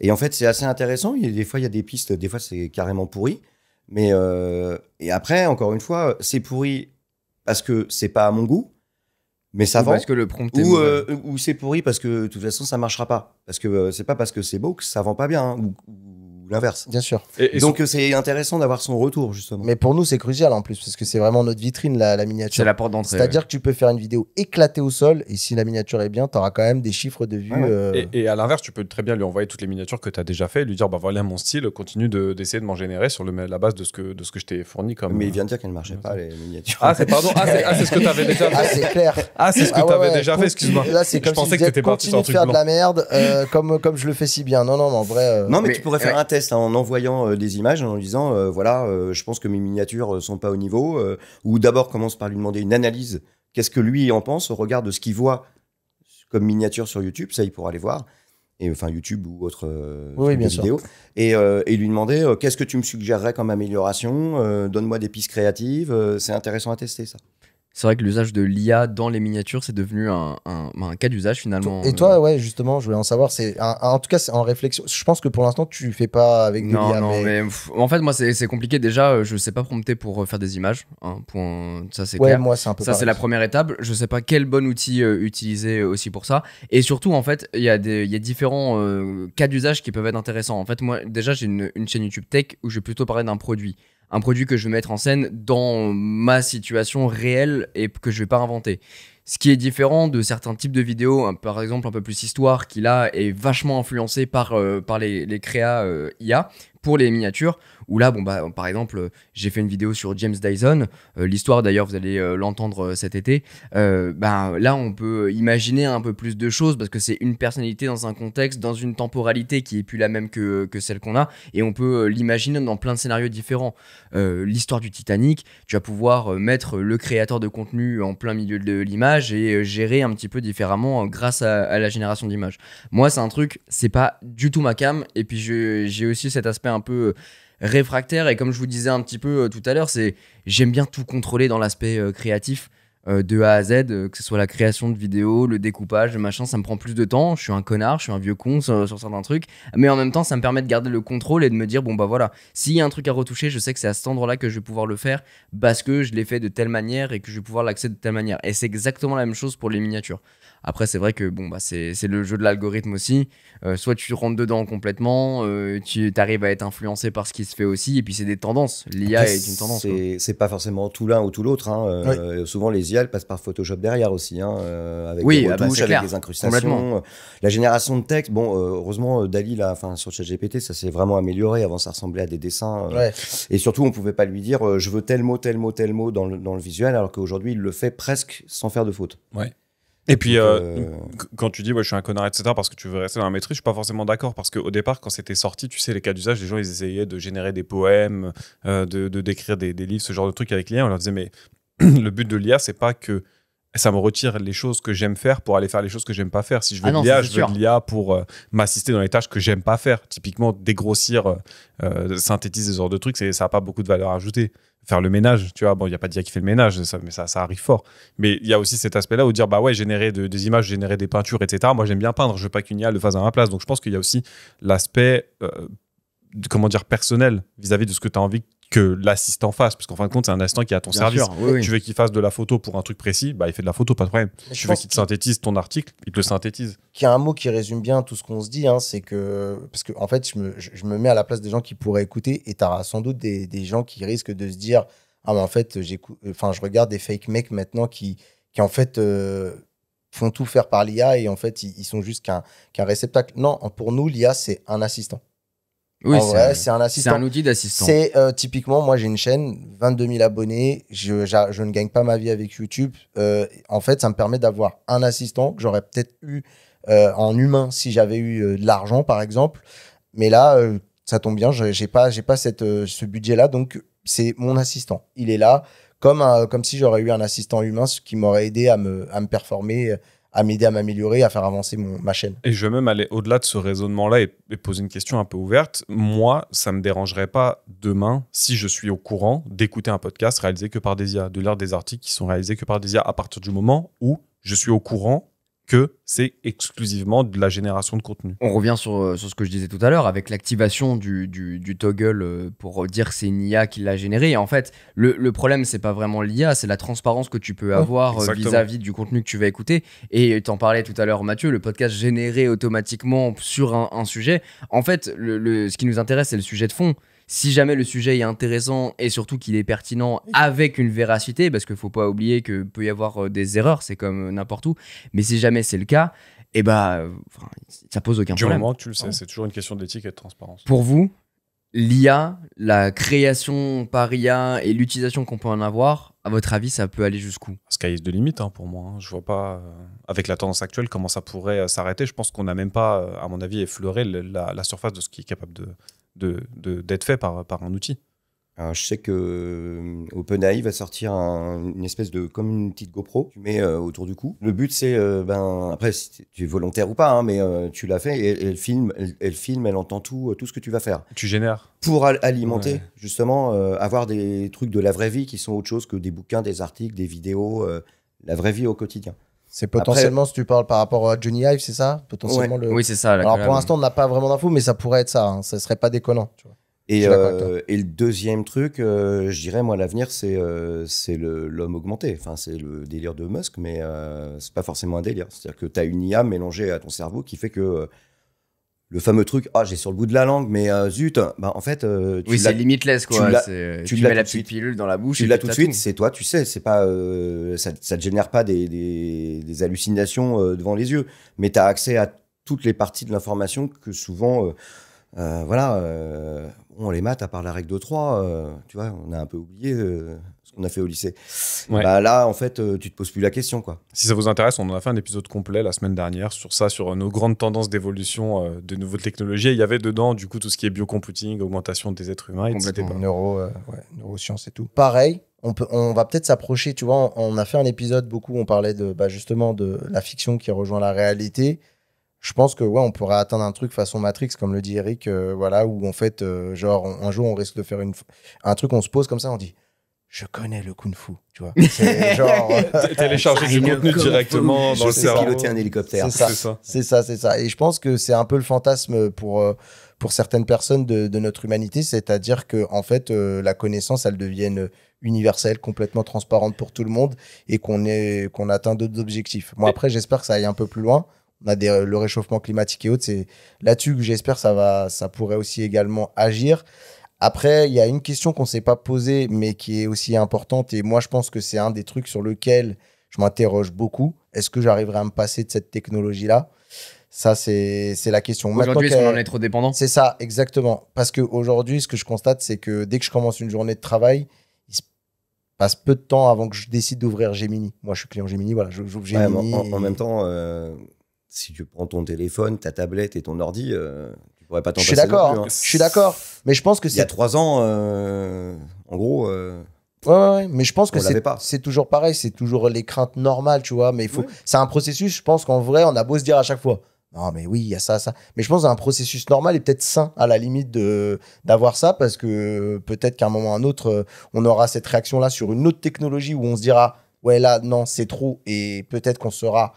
Et en fait, c'est assez intéressant. Des fois, il y a des pistes. Des fois, c'est carrément pourri. Mais et après, encore une fois, c'est pourri parce que c'est pas à mon goût, mais ça Ou vend. parce que le prompt est Ou, mauvais. ou c'est pourri parce que de toute façon, ça marchera pas. Parce que c'est pas parce que c'est beau que ça vend pas bien, hein, ou l'inverse. Bien sûr. Et Donc c'est intéressant d'avoir son retour, justement. Mais pour nous, c'est crucial en plus, parce que c'est vraiment notre vitrine, la C'est miniature. la porte d'entrée. C'est-à-dire que tu peux faire une vidéo éclatée au sol, et si la miniature est bien, tu auras quand même des chiffres de vues. Ouais, Et à l'inverse, tu peux très bien lui envoyer toutes les miniatures que tu as déjà fait et lui dire bah voilà mon style, continue d'essayer de m'en générer sur la base de ce que je t'ai fourni comme. Mais il vient de dire qu'elle ne marchait pas, les miniatures. Ah, c'est pardon. C'est ce que tu avais déjà Ah, fait. c'est clair. Ah, c'est ce que Ah tu ouais, avais ouais, déjà fait, excuse-moi. Là, c'est Je comme pensais si que tu disais, t'étais parti sur continue un de truc faire de la merde, comme je le fais si bien. Non, mais en vrai. Non, mais Mais- tu pourrais faire ouais. un test hein, en envoyant des images, en lui disant voilà, je pense que mes miniatures sont pas au niveau. Ou d'abord, commence par lui demander une analyse. Qu'est-ce que lui en pense au regard de ce qu'il voit comme miniature sur YouTube. Ça, il pourra aller voir. Et, enfin, YouTube ou autre Oui, bien sûr. vidéo. Et lui demander qu'est-ce que tu me suggérerais comme amélioration. Donne-moi des pistes créatives. C'est intéressant à tester, ça. C'est vrai que l'usage de l'IA dans les miniatures, c'est devenu un cas d'usage finalement. Et toi, ouais, justement, je voulais en savoir. En tout cas, c'est en réflexion. Je pense que pour l'instant, tu fais pas avec de Non, l'IA. non, mais en fait, moi, c'est compliqué. Déjà, je sais pas prompter pour faire des images. Hein, ça, c'est clair. Moi, c'est un peu Ça, c'est pareil. la première étape. Je sais pas quel bon outil utiliser aussi pour ça. Et surtout, en fait, il y a différents cas d'usage qui peuvent être intéressants. En fait, moi, déjà, j'ai une chaîne YouTube Tech où je vais plutôt parler d'un produit. Un produit que je vais mettre en scène dans ma situation réelle et que je vais pas inventer. Ce qui est différent de certains types de vidéos, par exemple un peu plus histoire, qui là est vachement influencé par les créas IA pour les miniatures, où là, par exemple, j'ai fait une vidéo sur James Dyson, l'histoire d'ailleurs, vous allez l'entendre cet été, là, on peut imaginer un peu plus de choses, parce que c'est une personnalité dans un contexte, dans une temporalité qui est plus la même que celle qu'on a, et on peut l'imaginer dans plein de scénarios différents. L'histoire du Titanic, tu vas pouvoir mettre le créateur de contenu en plein milieu de l'image et gérer un petit peu différemment grâce à la génération d'images. Moi, c'est un truc, c'est pas du tout ma cam, et puis j'ai aussi cet aspect un peu réfractaire, et comme je vous disais un petit peu tout à l'heure, j'aime bien tout contrôler dans l'aspect créatif. De A à Z, que ce soit la création de vidéos, le découpage, le machin, ça me prend plus de temps. Je suis un connard, je suis un vieux con sur certains trucs, mais en même temps, ça me permet de garder le contrôle et de me dire, bon bah voilà, s'il y a un truc à retoucher, je sais que c'est à cet endroit-là que je vais pouvoir le faire parce que je l'ai fait de telle manière et que je vais pouvoir l'accéder de telle manière. Et c'est exactement la même chose pour les miniatures. Après, c'est vrai que c'est le jeu de l'algorithme aussi. Soit tu rentres dedans complètement, tu arrives à être influencé par ce qui se fait aussi, et puis c'est des tendances. L'IA Après, est une tendance. C'est pas forcément tout l'un ou tout l'autre. Souvent, les IA elles passent par Photoshop derrière aussi, avec des retouches, avec des incrustations. La génération de texte, heureusement, Dali, là, sur ChatGPT, ça s'est vraiment amélioré. Avant, ça ressemblait à des dessins. Et surtout, on pouvait pas lui dire je veux tel mot dans le visuel, alors qu'aujourd'hui, il le fait presque sans faire de faute. Ouais. Et puis, quand tu dis je suis un connard, etc., parce que tu veux rester dans la maîtrise, je suis pas forcément d'accord, parce qu'au départ, quand c'était sorti, tu sais, les cas d'usage, les gens, ils essayaient de générer des poèmes, d'écrire des livres, ce genre de trucs avec l'IA. On leur disait, mais le but de l'IA, c'est pas que ça me retire les choses que j'aime faire pour aller faire les choses que j'aime pas faire. Si je veux de l'IA, je veux de l'IA pour m'assister dans les tâches que j'aime pas faire. Typiquement, dégrossir, synthétiser ce genre de trucs, ça a pas beaucoup de valeur ajoutée. Faire le ménage, tu vois, il n'y a pas d'IA qui fait le ménage, mais ça arrive fort. Mais il y a aussi cet aspect-là où dire, générer des images, générer des peintures, etc. Moi, j'aime bien peindre, je veux pas qu'une IA le fasse à ma place. Donc, je pense qu'il y a aussi l'aspect, personnel vis-à-vis de ce que tu as envie que l'assistant fasse. Parce qu'en fin de compte, c'est un assistant qui est à ton service. Oui. Tu veux qu'il fasse de la photo pour un truc précis, il fait de la photo, pas de problème. Tu veux qu'il te synthétise ton article, il te le synthétise. Qu'il y a un mot qui résume bien tout ce qu'on se dit, c'est que... Parce que, en fait, je me mets à la place des gens qui pourraient écouter, et tu auras sans doute des gens qui risquent de se dire « Ah, mais en fait, je regarde des fake mecs maintenant qui en fait, font tout faire par l'IA, et en fait, ils sont juste qu'un réceptacle. » Non, pour nous, l'IA, c'est un assistant. Oui, c'est un assistant. C'est un outil d'assistant. C'est typiquement, moi j'ai une chaîne, 22 000 abonnés, je ne gagne pas ma vie avec YouTube. En fait, ça me permet d'avoir un assistant que j'aurais peut-être eu en humain si j'avais eu de l'argent, par exemple. Mais là, ça tombe bien, j'ai pas ce budget-là, donc c'est mon assistant. Il est là comme si j'aurais eu un assistant humain, ce qui m'aurait aidé à me performer, à m'aider à m'améliorer, à faire avancer ma chaîne. Et je vais même aller au-delà de ce raisonnement-là et poser une question un peu ouverte. Moi, ça ne me dérangerait pas demain, si je suis au courant, d'écouter un podcast réalisé que par des IA, de lire des articles qui sont réalisés que par des IA, à partir du moment où je suis au courant que c'est exclusivement de la génération de contenu. On revient sur ce que je disais tout à l'heure, avec l'activation du toggle pour dire que c'est une IA qui l'a généré. Et en fait, le problème, c'est pas vraiment l'IA, c'est la transparence que tu peux avoir vis-à-vis du contenu que tu vas écouter. Et t'en parlais tout à l'heure, Mathieu, le podcast généré automatiquement sur un sujet. En fait, ce qui nous intéresse, c'est le sujet de fond. Si jamais le sujet est intéressant et surtout qu'il est pertinent avec une véracité, parce qu'il ne faut pas oublier qu'il peut y avoir des erreurs, c'est comme n'importe où, mais si jamais c'est le cas, ça pose aucun problème. Du moment que tu le sais, c'est toujours une question d'éthique et de transparence. Pour vous, l'IA, la création par IA et l'utilisation qu'on peut en avoir, à votre avis, ça peut aller jusqu'où ? Sky is the limit pour moi. Je vois pas, avec la tendance actuelle, comment ça pourrait s'arrêter. Je pense qu'on n'a même pas, à mon avis, effleuré la surface de ce qui est capable d'être fait par un outil. Alors, je sais que OpenAI va sortir une espèce de comme une petite GoPro tu mets autour du cou. Le but c'est après si tu es volontaire ou pas hein, mais tu l'as fait et elle filme, elle entend tout ce que tu vas faire. Tu génères. Pour alimenter justement avoir des trucs de la vraie vie qui sont autre chose que des bouquins, des articles, des vidéos, la vraie vie au quotidien. C'est potentiellement, si tu parles par rapport à Johnny Ive, c'est ça potentiellement Oui, c'est ça. Alors pour l'instant, on n'a pas vraiment d'infos, mais ça pourrait être ça. Hein. Ça serait pas déconnant. Tu vois. Et le deuxième truc, je dirais, moi, l'avenir, c'est l'homme augmenté. Enfin, c'est le délire de Musk, mais c'est pas forcément un délire. C'est-à-dire que tu as une IA mélangée à ton cerveau qui fait que le fameux truc, j'ai sur le bout de la langue, mais zut, en fait, c'est limitless, quoi. Tu mets la petite pilule dans la bouche. Tu l'as tout de suite, c'est toi, tu sais, c'est pas, ça te génère pas des hallucinations devant les yeux, mais tu as accès à toutes les parties de l'information que souvent, on les maths, à part la règle de 3, tu vois, on a un peu oublié ce qu'on a fait au lycée. Ouais. Là, en fait, tu te poses plus la question, quoi. Si ça vous intéresse, on en a fait un épisode complet la semaine dernière sur ça, sur nos grandes tendances d'évolution de nouvelles technologies. Et il y avait dedans, du coup, tout ce qui est biocomputing, augmentation des êtres humains, etc. Neurosciences et tout. Pareil, on va peut-être s'approcher, tu vois, on a fait un épisode beaucoup, on parlait de, justement de la fiction qui rejoint la réalité. Je pense que on pourrait atteindre un truc façon Matrix, comme le dit Eric, où en fait, genre, un jour, on risque de faire un truc, on se pose comme ça, on dit, je connais le kung-fu, tu vois. C'est genre... Télécharger du contenu directement dans le cerveau. Piloter un hélicoptère. C'est ça. Et je pense que c'est un peu le fantasme pour certaines personnes de notre humanité, c'est-à-dire que en fait, la connaissance, elle devienne universelle, complètement transparente pour tout le monde et qu'on atteint d'autres objectifs. Moi, après, j'espère que ça aille un peu plus loin. On a le réchauffement climatique et autres. C'est là-dessus que j'espère que ça pourrait aussi également agir. Après, il y a une question qu'on ne s'est pas posée, mais qui est aussi importante. Et moi, je pense que c'est un des trucs sur lequel je m'interroge beaucoup. Est-ce que j'arriverai à me passer de cette technologie-là ? Ça, c'est la question. Aujourd'hui, est-ce qu'on en est trop dépendant ? C'est ça, exactement. Parce qu'aujourd'hui, ce que je constate, c'est que dès que je commence une journée de travail, il se passe peu de temps avant que je décide d'ouvrir Gemini. Moi, je suis client Gemini, voilà, j'ouvre Gemini. En même temps... si tu prends ton téléphone, ta tablette et ton ordi, tu pourrais pas t'en passer. Je suis d'accord. Mais je pense que il y a 3 ans, en gros. Ouais, mais je pense que c'est toujours pareil, c'est toujours les craintes normales, tu vois. Mais c'est un processus, je pense qu'en vrai, on a beau se dire à chaque fois, non, mais oui, il y a ça. Mais je pense que c'est un processus normal et peut-être sain à la limite d'avoir ça parce que peut-être qu'à un moment ou à un autre, on aura cette réaction-là sur une autre technologie où on se dira, ouais, là, non, c'est trop et peut-être qu'on saura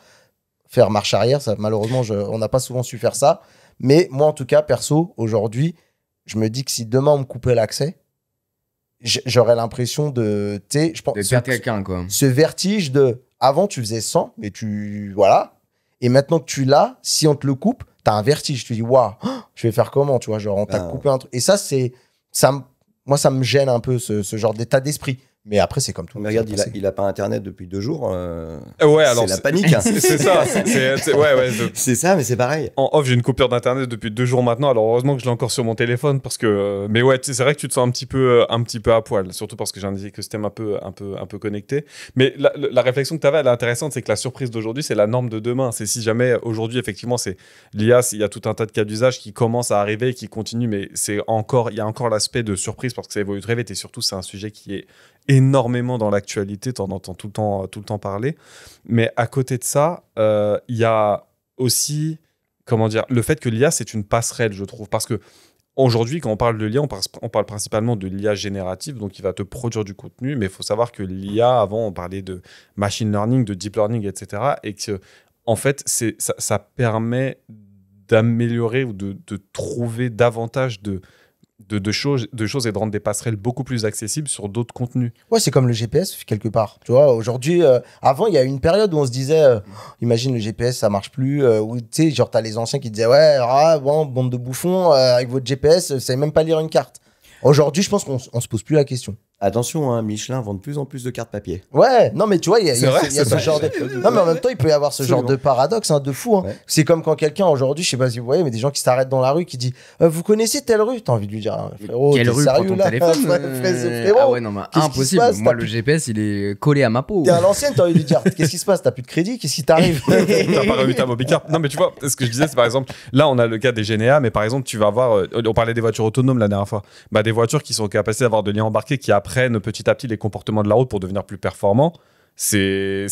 faire marche arrière. Ça, malheureusement, on n'a pas souvent su faire ça. Mais moi, en tout cas, perso, aujourd'hui, je me dis que si demain, on me coupait l'accès, j'aurais l'impression de... Tu sais, je pense... De perdre quelqu'un, quoi. Ce vertige de... Avant, tu faisais 100, mais tu... Voilà. Et maintenant que tu l'as, si on te le coupe, t'as un vertige. Tu te dis, waouh, je vais faire comment, tu vois, genre, on t'a coupé un truc. Et ça, moi, ça me gêne un peu, ce genre d'état d'esprit. Mais après, c'est comme tout. Mais regarde, il a pas Internet depuis 2 jours. C'est la panique. Hein. C'est ça. C'est ça, mais c'est pareil. En off, j'ai une coupure d'Internet depuis 2 jours maintenant. Alors heureusement que je l'ai encore sur mon téléphone parce que. Mais ouais, c'est vrai que tu te sens un petit peu à poil, surtout parce que j'ai un écosystème un peu connecté. Mais la réflexion que tu avais, elle est intéressante, c'est que la surprise d'aujourd'hui, c'est la norme de demain. C'est si jamais aujourd'hui, effectivement, c'est l'IA, il y a tout un tas de cas d'usage qui commencent à arriver, qui continuent, mais il y a encore l'aspect de surprise parce que ça évolue très vite et surtout, c'est un sujet qui est énormément dans l'actualité, t'en entends tout le temps parler. Mais à côté de ça, il y a aussi, le fait que l'IA, c'est une passerelle, je trouve. Parce que aujourd'hui, quand on parle de l'IA, on parle principalement de l'IA générative, donc il va te produire du contenu, mais il faut savoir que l'IA, avant, on parlait de machine learning, de deep learning, etc. Et que, en fait, ça permet d'améliorer ou de trouver davantage de choses et de rendre des passerelles beaucoup plus accessibles sur d'autres contenus. Ouais, c'est comme le GPS, quelque part. Tu vois, aujourd'hui, avant, il y a eu une période où on se disait, imagine le GPS, ça marche plus. Ou tu sais, genre, t'as les anciens qui disaient, ouais, bande de bouffons, avec votre GPS, vous savez même pas lire une carte. Aujourd'hui, je pense qu'on se pose plus la question. Attention, hein, Michelin vend de plus en plus de cartes papier. Ouais, non, mais tu vois, il y a C'est ce vrai. genre de. Non, mais en même temps, il peut y avoir ce genre de paradoxe, hein, de fou. Hein. Ouais. C'est comme quand quelqu'un, aujourd'hui, je sais pas si vous voyez, mais des gens qui s'arrêtent dans la rue, qui disent vous connaissez telle rue? T'as envie de lui dire frérot, Quelle t'es rue, prends sérieux ton là téléphone frérot, Ah ouais, non, mais Qu'est-ce qui se impossible. passe Moi, T'as le plus- GPS, il est collé à ma peau. T'es à l'ancienne, t'as envie de lui dire qu'est-ce qui se passe? T'as plus de crédit? Qu'est-ce qui t'arrive? T'as pas revu ta Mobicard. Non, mais tu vois, ce que je disais, c'est par exemple, là, on a le cas des GNA, mais par exemple, tu vas avoir, on parlait des voitures autonomes la dernière fois, bah, des voitures qui sont en capacité d'avoir de liens embarqués, qui apprennent petit à petit les comportements de la route pour devenir plus performants. C'est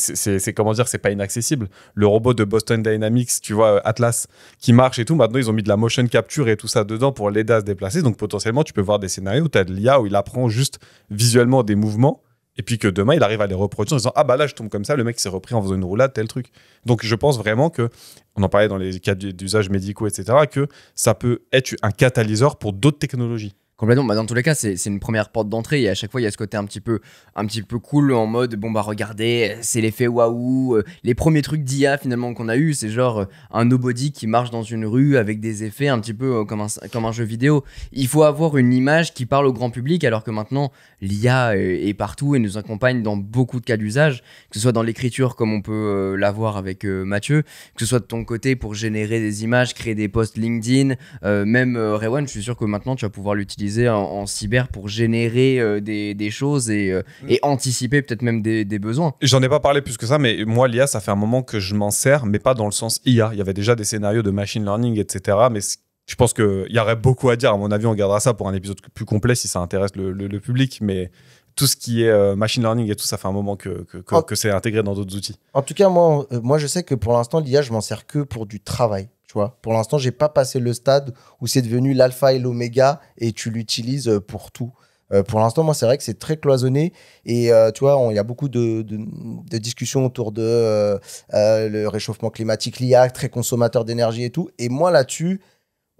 comment dire, c'est pas inaccessible. Le robot de Boston Dynamics, tu vois, Atlas, qui marche et tout, maintenant, ils ont mis de la motion capture et tout ça dedans pour l'aider à se déplacer. Donc, potentiellement, tu peux voir des scénarios où tu as de l'IA où il apprend juste visuellement des mouvements. Et puis que demain, il arrive à les reproduire en disant « Ah bah là, je tombe comme ça, le mec s'est repris en faisant une roulade, tel truc. » Donc je pense vraiment que, on en parlait dans les cas d'usages médicaux, etc., que ça peut être un catalyseur pour d'autres technologies. Complètement. Bah, dans tous les cas, c'est une première porte d'entrée et à chaque fois, il y a ce côté un petit peu cool en mode bon bah regardez, c'est l'effet waouh. Les premiers trucs d'IA finalement qu'on a eu, c'est genre un nobody qui marche dans une rue avec des effets un petit peu comme un jeu vidéo. Il faut avoir une image qui parle au grand public alors que maintenant l'IA est partout et nous accompagne dans beaucoup de cas d'usage, que ce soit dans l'écriture comme on peut l'avoir avec Mathieu, que ce soit de ton côté pour générer des images, créer des posts LinkedIn, même Rewan, je suis sûr que maintenant tu vas pouvoir l'utiliser en cyber pour générer des choses et anticiper peut-être même des besoins. J'en ai pas parlé plus que ça, mais moi, l'IA, ça fait un moment que je m'en sers, mais pas dans le sens IA. Il y avait déjà des scénarios de machine learning, etc. Mais je pense qu'il y aurait beaucoup à dire. À mon avis, on gardera ça pour un épisode plus complet si ça intéresse le public. Mais tout ce qui est machine learning et tout, ça fait un moment que c'est intégré dans d'autres outils. En tout cas, moi, je sais que pour l'instant, l'IA, je m'en sers que pour du travail. Tu vois, pour l'instant, j'ai pas passé le stade où c'est devenu l'alpha et l'oméga et tu l'utilises pour tout. Pour l'instant, moi, c'est vrai que c'est très cloisonné et tu vois, il y a beaucoup de discussions autour de le réchauffement climatique, l'IA, très consommateur d'énergie et tout. Et moi, là-dessus,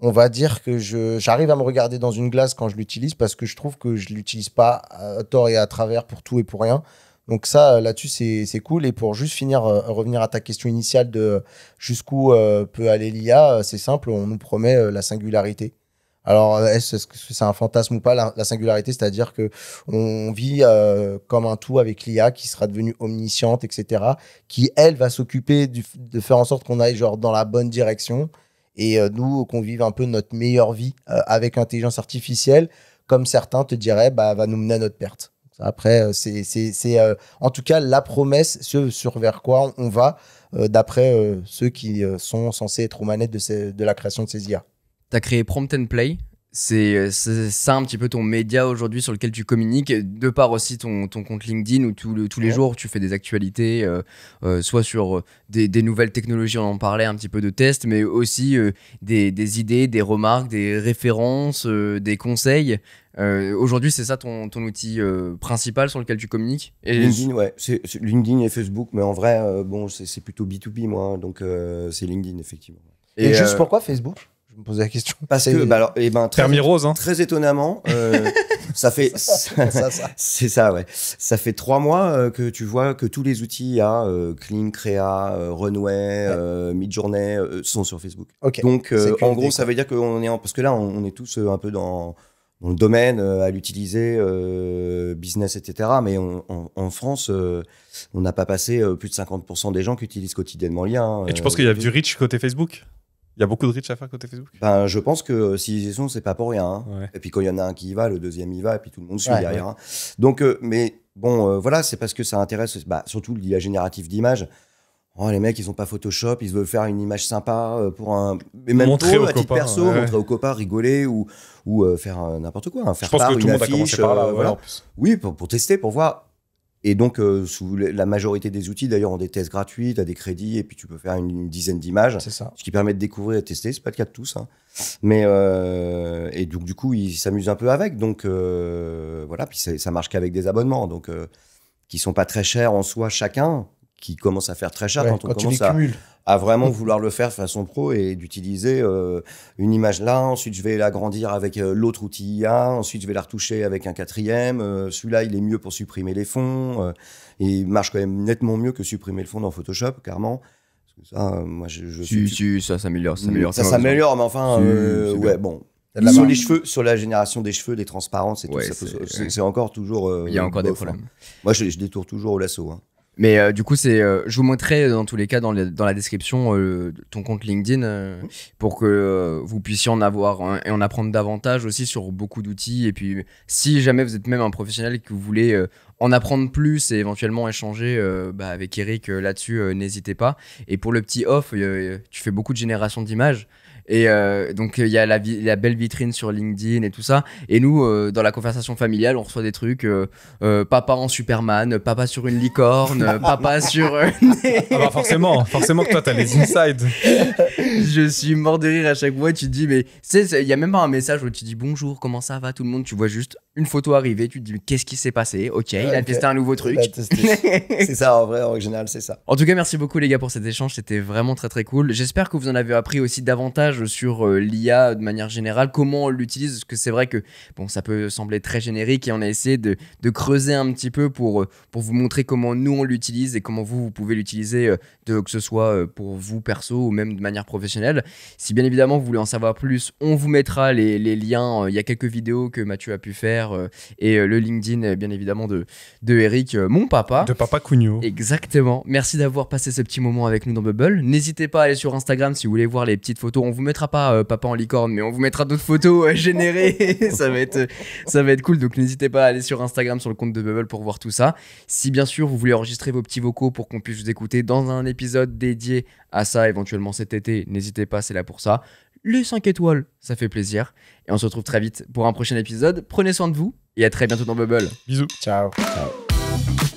on va dire que j'arrive à me regarder dans une glace quand je l'utilise parce que je trouve que je l'utilise pas à tort et à travers pour tout et pour rien. Donc ça, là-dessus, c'est cool. Et pour juste finir, revenir à ta question initiale de jusqu'où peut aller l'IA, c'est simple, on nous promet la singularité. Alors, est-ce que c'est un fantasme ou pas, la singularité, c'est-à-dire que on vit comme un tout avec l'IA qui sera devenue omnisciente, etc., qui, elle, va s'occuper de faire en sorte qu'on aille genre dans la bonne direction et nous, qu'on vive un peu notre meilleure vie avec l'intelligence artificielle, comme certains te diraient, bah, va nous mener à notre perte. Après, c'est en tout cas la promesse, ce sur vers quoi on va, d'après ceux qui sont censés être aux manettes de la création de ces IA. Tu as créé Prompt and Play. C'est ça un petit peu ton média aujourd'hui sur lequel tu communiques, de part aussi ton compte LinkedIn où tous les jours tu fais des actualités, soit sur des nouvelles technologies, on en parlait un petit peu de tests, mais aussi des idées, des remarques, des références, des conseils. Aujourd'hui, c'est ça ton outil principal sur lequel tu communiques et LinkedIn, ouais. C'est LinkedIn et Facebook, mais en vrai, bon, c'est plutôt B2B, moi, hein, donc c'est LinkedIn, effectivement. Et juste pourquoi Facebook? Je me posais la question. Parce que, bah alors, Permis rose, hein. très étonnamment, ça fait, c'est ça, ouais. Ça fait 3 mois que tu vois que tous les outils IA, Clean, Crea, Runway, Midjourney, sont sur Facebook. Ok. Donc, C'est en que gros, ça veut dire qu'on est, parce que là, on est tous un peu dans le domaine, à l'utiliser, business, etc. Mais en France, on n'a pas passé plus de 50% des gens qui utilisent quotidiennement l'IA. Hein, Et tu penses qu'il y a du reach côté Facebook? Il y a beaucoup de reach à faire côté Facebook? Ben, je pense que s'ils y sont, c'est pas pour rien. Hein. Ouais. Et puis quand il y en a un qui y va, le deuxième y va, et puis tout le monde suit Ouais, derrière. Hein. Donc, mais bon, voilà, c'est parce que ça intéresse surtout l'IA générative d'image. Oh, les mecs, ils ont pas Photoshop, ils veulent faire une image sympa pour un. Et même Montrer aux à titre copains, perso, ouais. montrer aux copains, rigoler ou faire n'importe quoi. Hein, faire Je pense part, que tout une le monde a affiche, commencé par là. voilà. En plus. Oui, pour tester, pour voir. Et donc, sous la majorité des outils, d'ailleurs, ont des tests gratuits, tu as des crédits, et puis tu peux faire une dizaine d'images, C'est ça. ce qui permet de découvrir et de tester. C'est pas le cas de tous. Hein. Mais, et donc, du coup, ils s'amusent un peu avec. Donc, voilà, puis ça marche qu'avec des abonnements, donc, qui sont pas très chers en soi chacun, qui commencent à faire très cher Ouais, quand on tu les commence cumules. à vraiment vouloir le faire de façon pro et d'utiliser une image là, ensuite je vais l'agrandir avec l'autre outil IA, ensuite je vais la retoucher avec un quatrième, celui-là il est mieux pour supprimer les fonds, et il marche quand même nettement mieux que supprimer le fond dans Photoshop, clairement. Parce que ça, moi je ça s'améliore. ça s'améliore, mais enfin, C'est ouais, bien. bon. T'as de la Sur marge. les cheveux, sur la génération des cheveux, des transparences et tout, Ouais, ça c'est- c'est encore toujours. Il y a encore des bof, hein. problèmes. Moi, je détourne toujours au lasso. Hein. Mais du coup, je vous montrerai dans tous les cas dans la description ton compte LinkedIn pour que vous puissiez en avoir et en apprendre davantage aussi sur beaucoup d'outils. Et puis, si jamais vous êtes même un professionnel et que vous voulez en apprendre plus et éventuellement échanger avec Eric là-dessus, n'hésitez pas. Et pour le petit off, tu fais beaucoup de génération d'images. Et donc il y a la belle vitrine sur LinkedIn et tout ça. Et nous, dans la conversation familiale, on reçoit des trucs papa en Superman, papa sur une licorne, papa sur. Ah bah forcément que toi, t'as les insides. Je suis mort de rire à chaque fois. Tu te dis, mais tu sais, il y a même pas un message où tu dis bonjour, comment ça va tout le monde. Tu vois juste une photo arriver. Tu te dis, mais qu'est-ce qui s'est passé? Ok, il a Ok. testé un nouveau truc. Il a testé. C'est ça, en vrai, en général, c'est ça. En tout cas, merci beaucoup les gars pour cet échange, c'était vraiment très très cool. J'espère que vous en avez appris aussi davantage sur l'IA de manière générale, comment on l'utilise, parce que c'est vrai que bon, ça peut sembler très générique et on a essayé de creuser un petit peu pour vous montrer comment nous on l'utilise et comment vous pouvez l'utiliser, que ce soit pour vous perso ou même de manière professionnelle. Si bien évidemment vous voulez en savoir plus, on vous mettra les liens. Il y a quelques vidéos que Mathieu a pu faire et le LinkedIn bien évidemment de Eric, mon papa. De Papa Cugno. Exactement. Merci d'avoir passé ce petit moment avec nous dans Bubble. N'hésitez pas à aller sur Instagram si vous voulez voir les petites photos. On vous mettra pas papa en licorne, mais on vous mettra d'autres photos générées. ça va être cool. Donc n'hésitez pas à aller sur Instagram, sur le compte de Bubble pour voir tout ça. Si bien sûr vous voulez enregistrer vos petits vocaux pour qu'on puisse vous écouter dans un épisode dédié à ça, éventuellement cet été, n'hésitez pas, c'est là pour ça. Les 5 étoiles, ça fait plaisir. Et on se retrouve très vite pour un prochain épisode. Prenez soin de vous et à très bientôt dans Bubble. Bisous. Ciao. Ciao.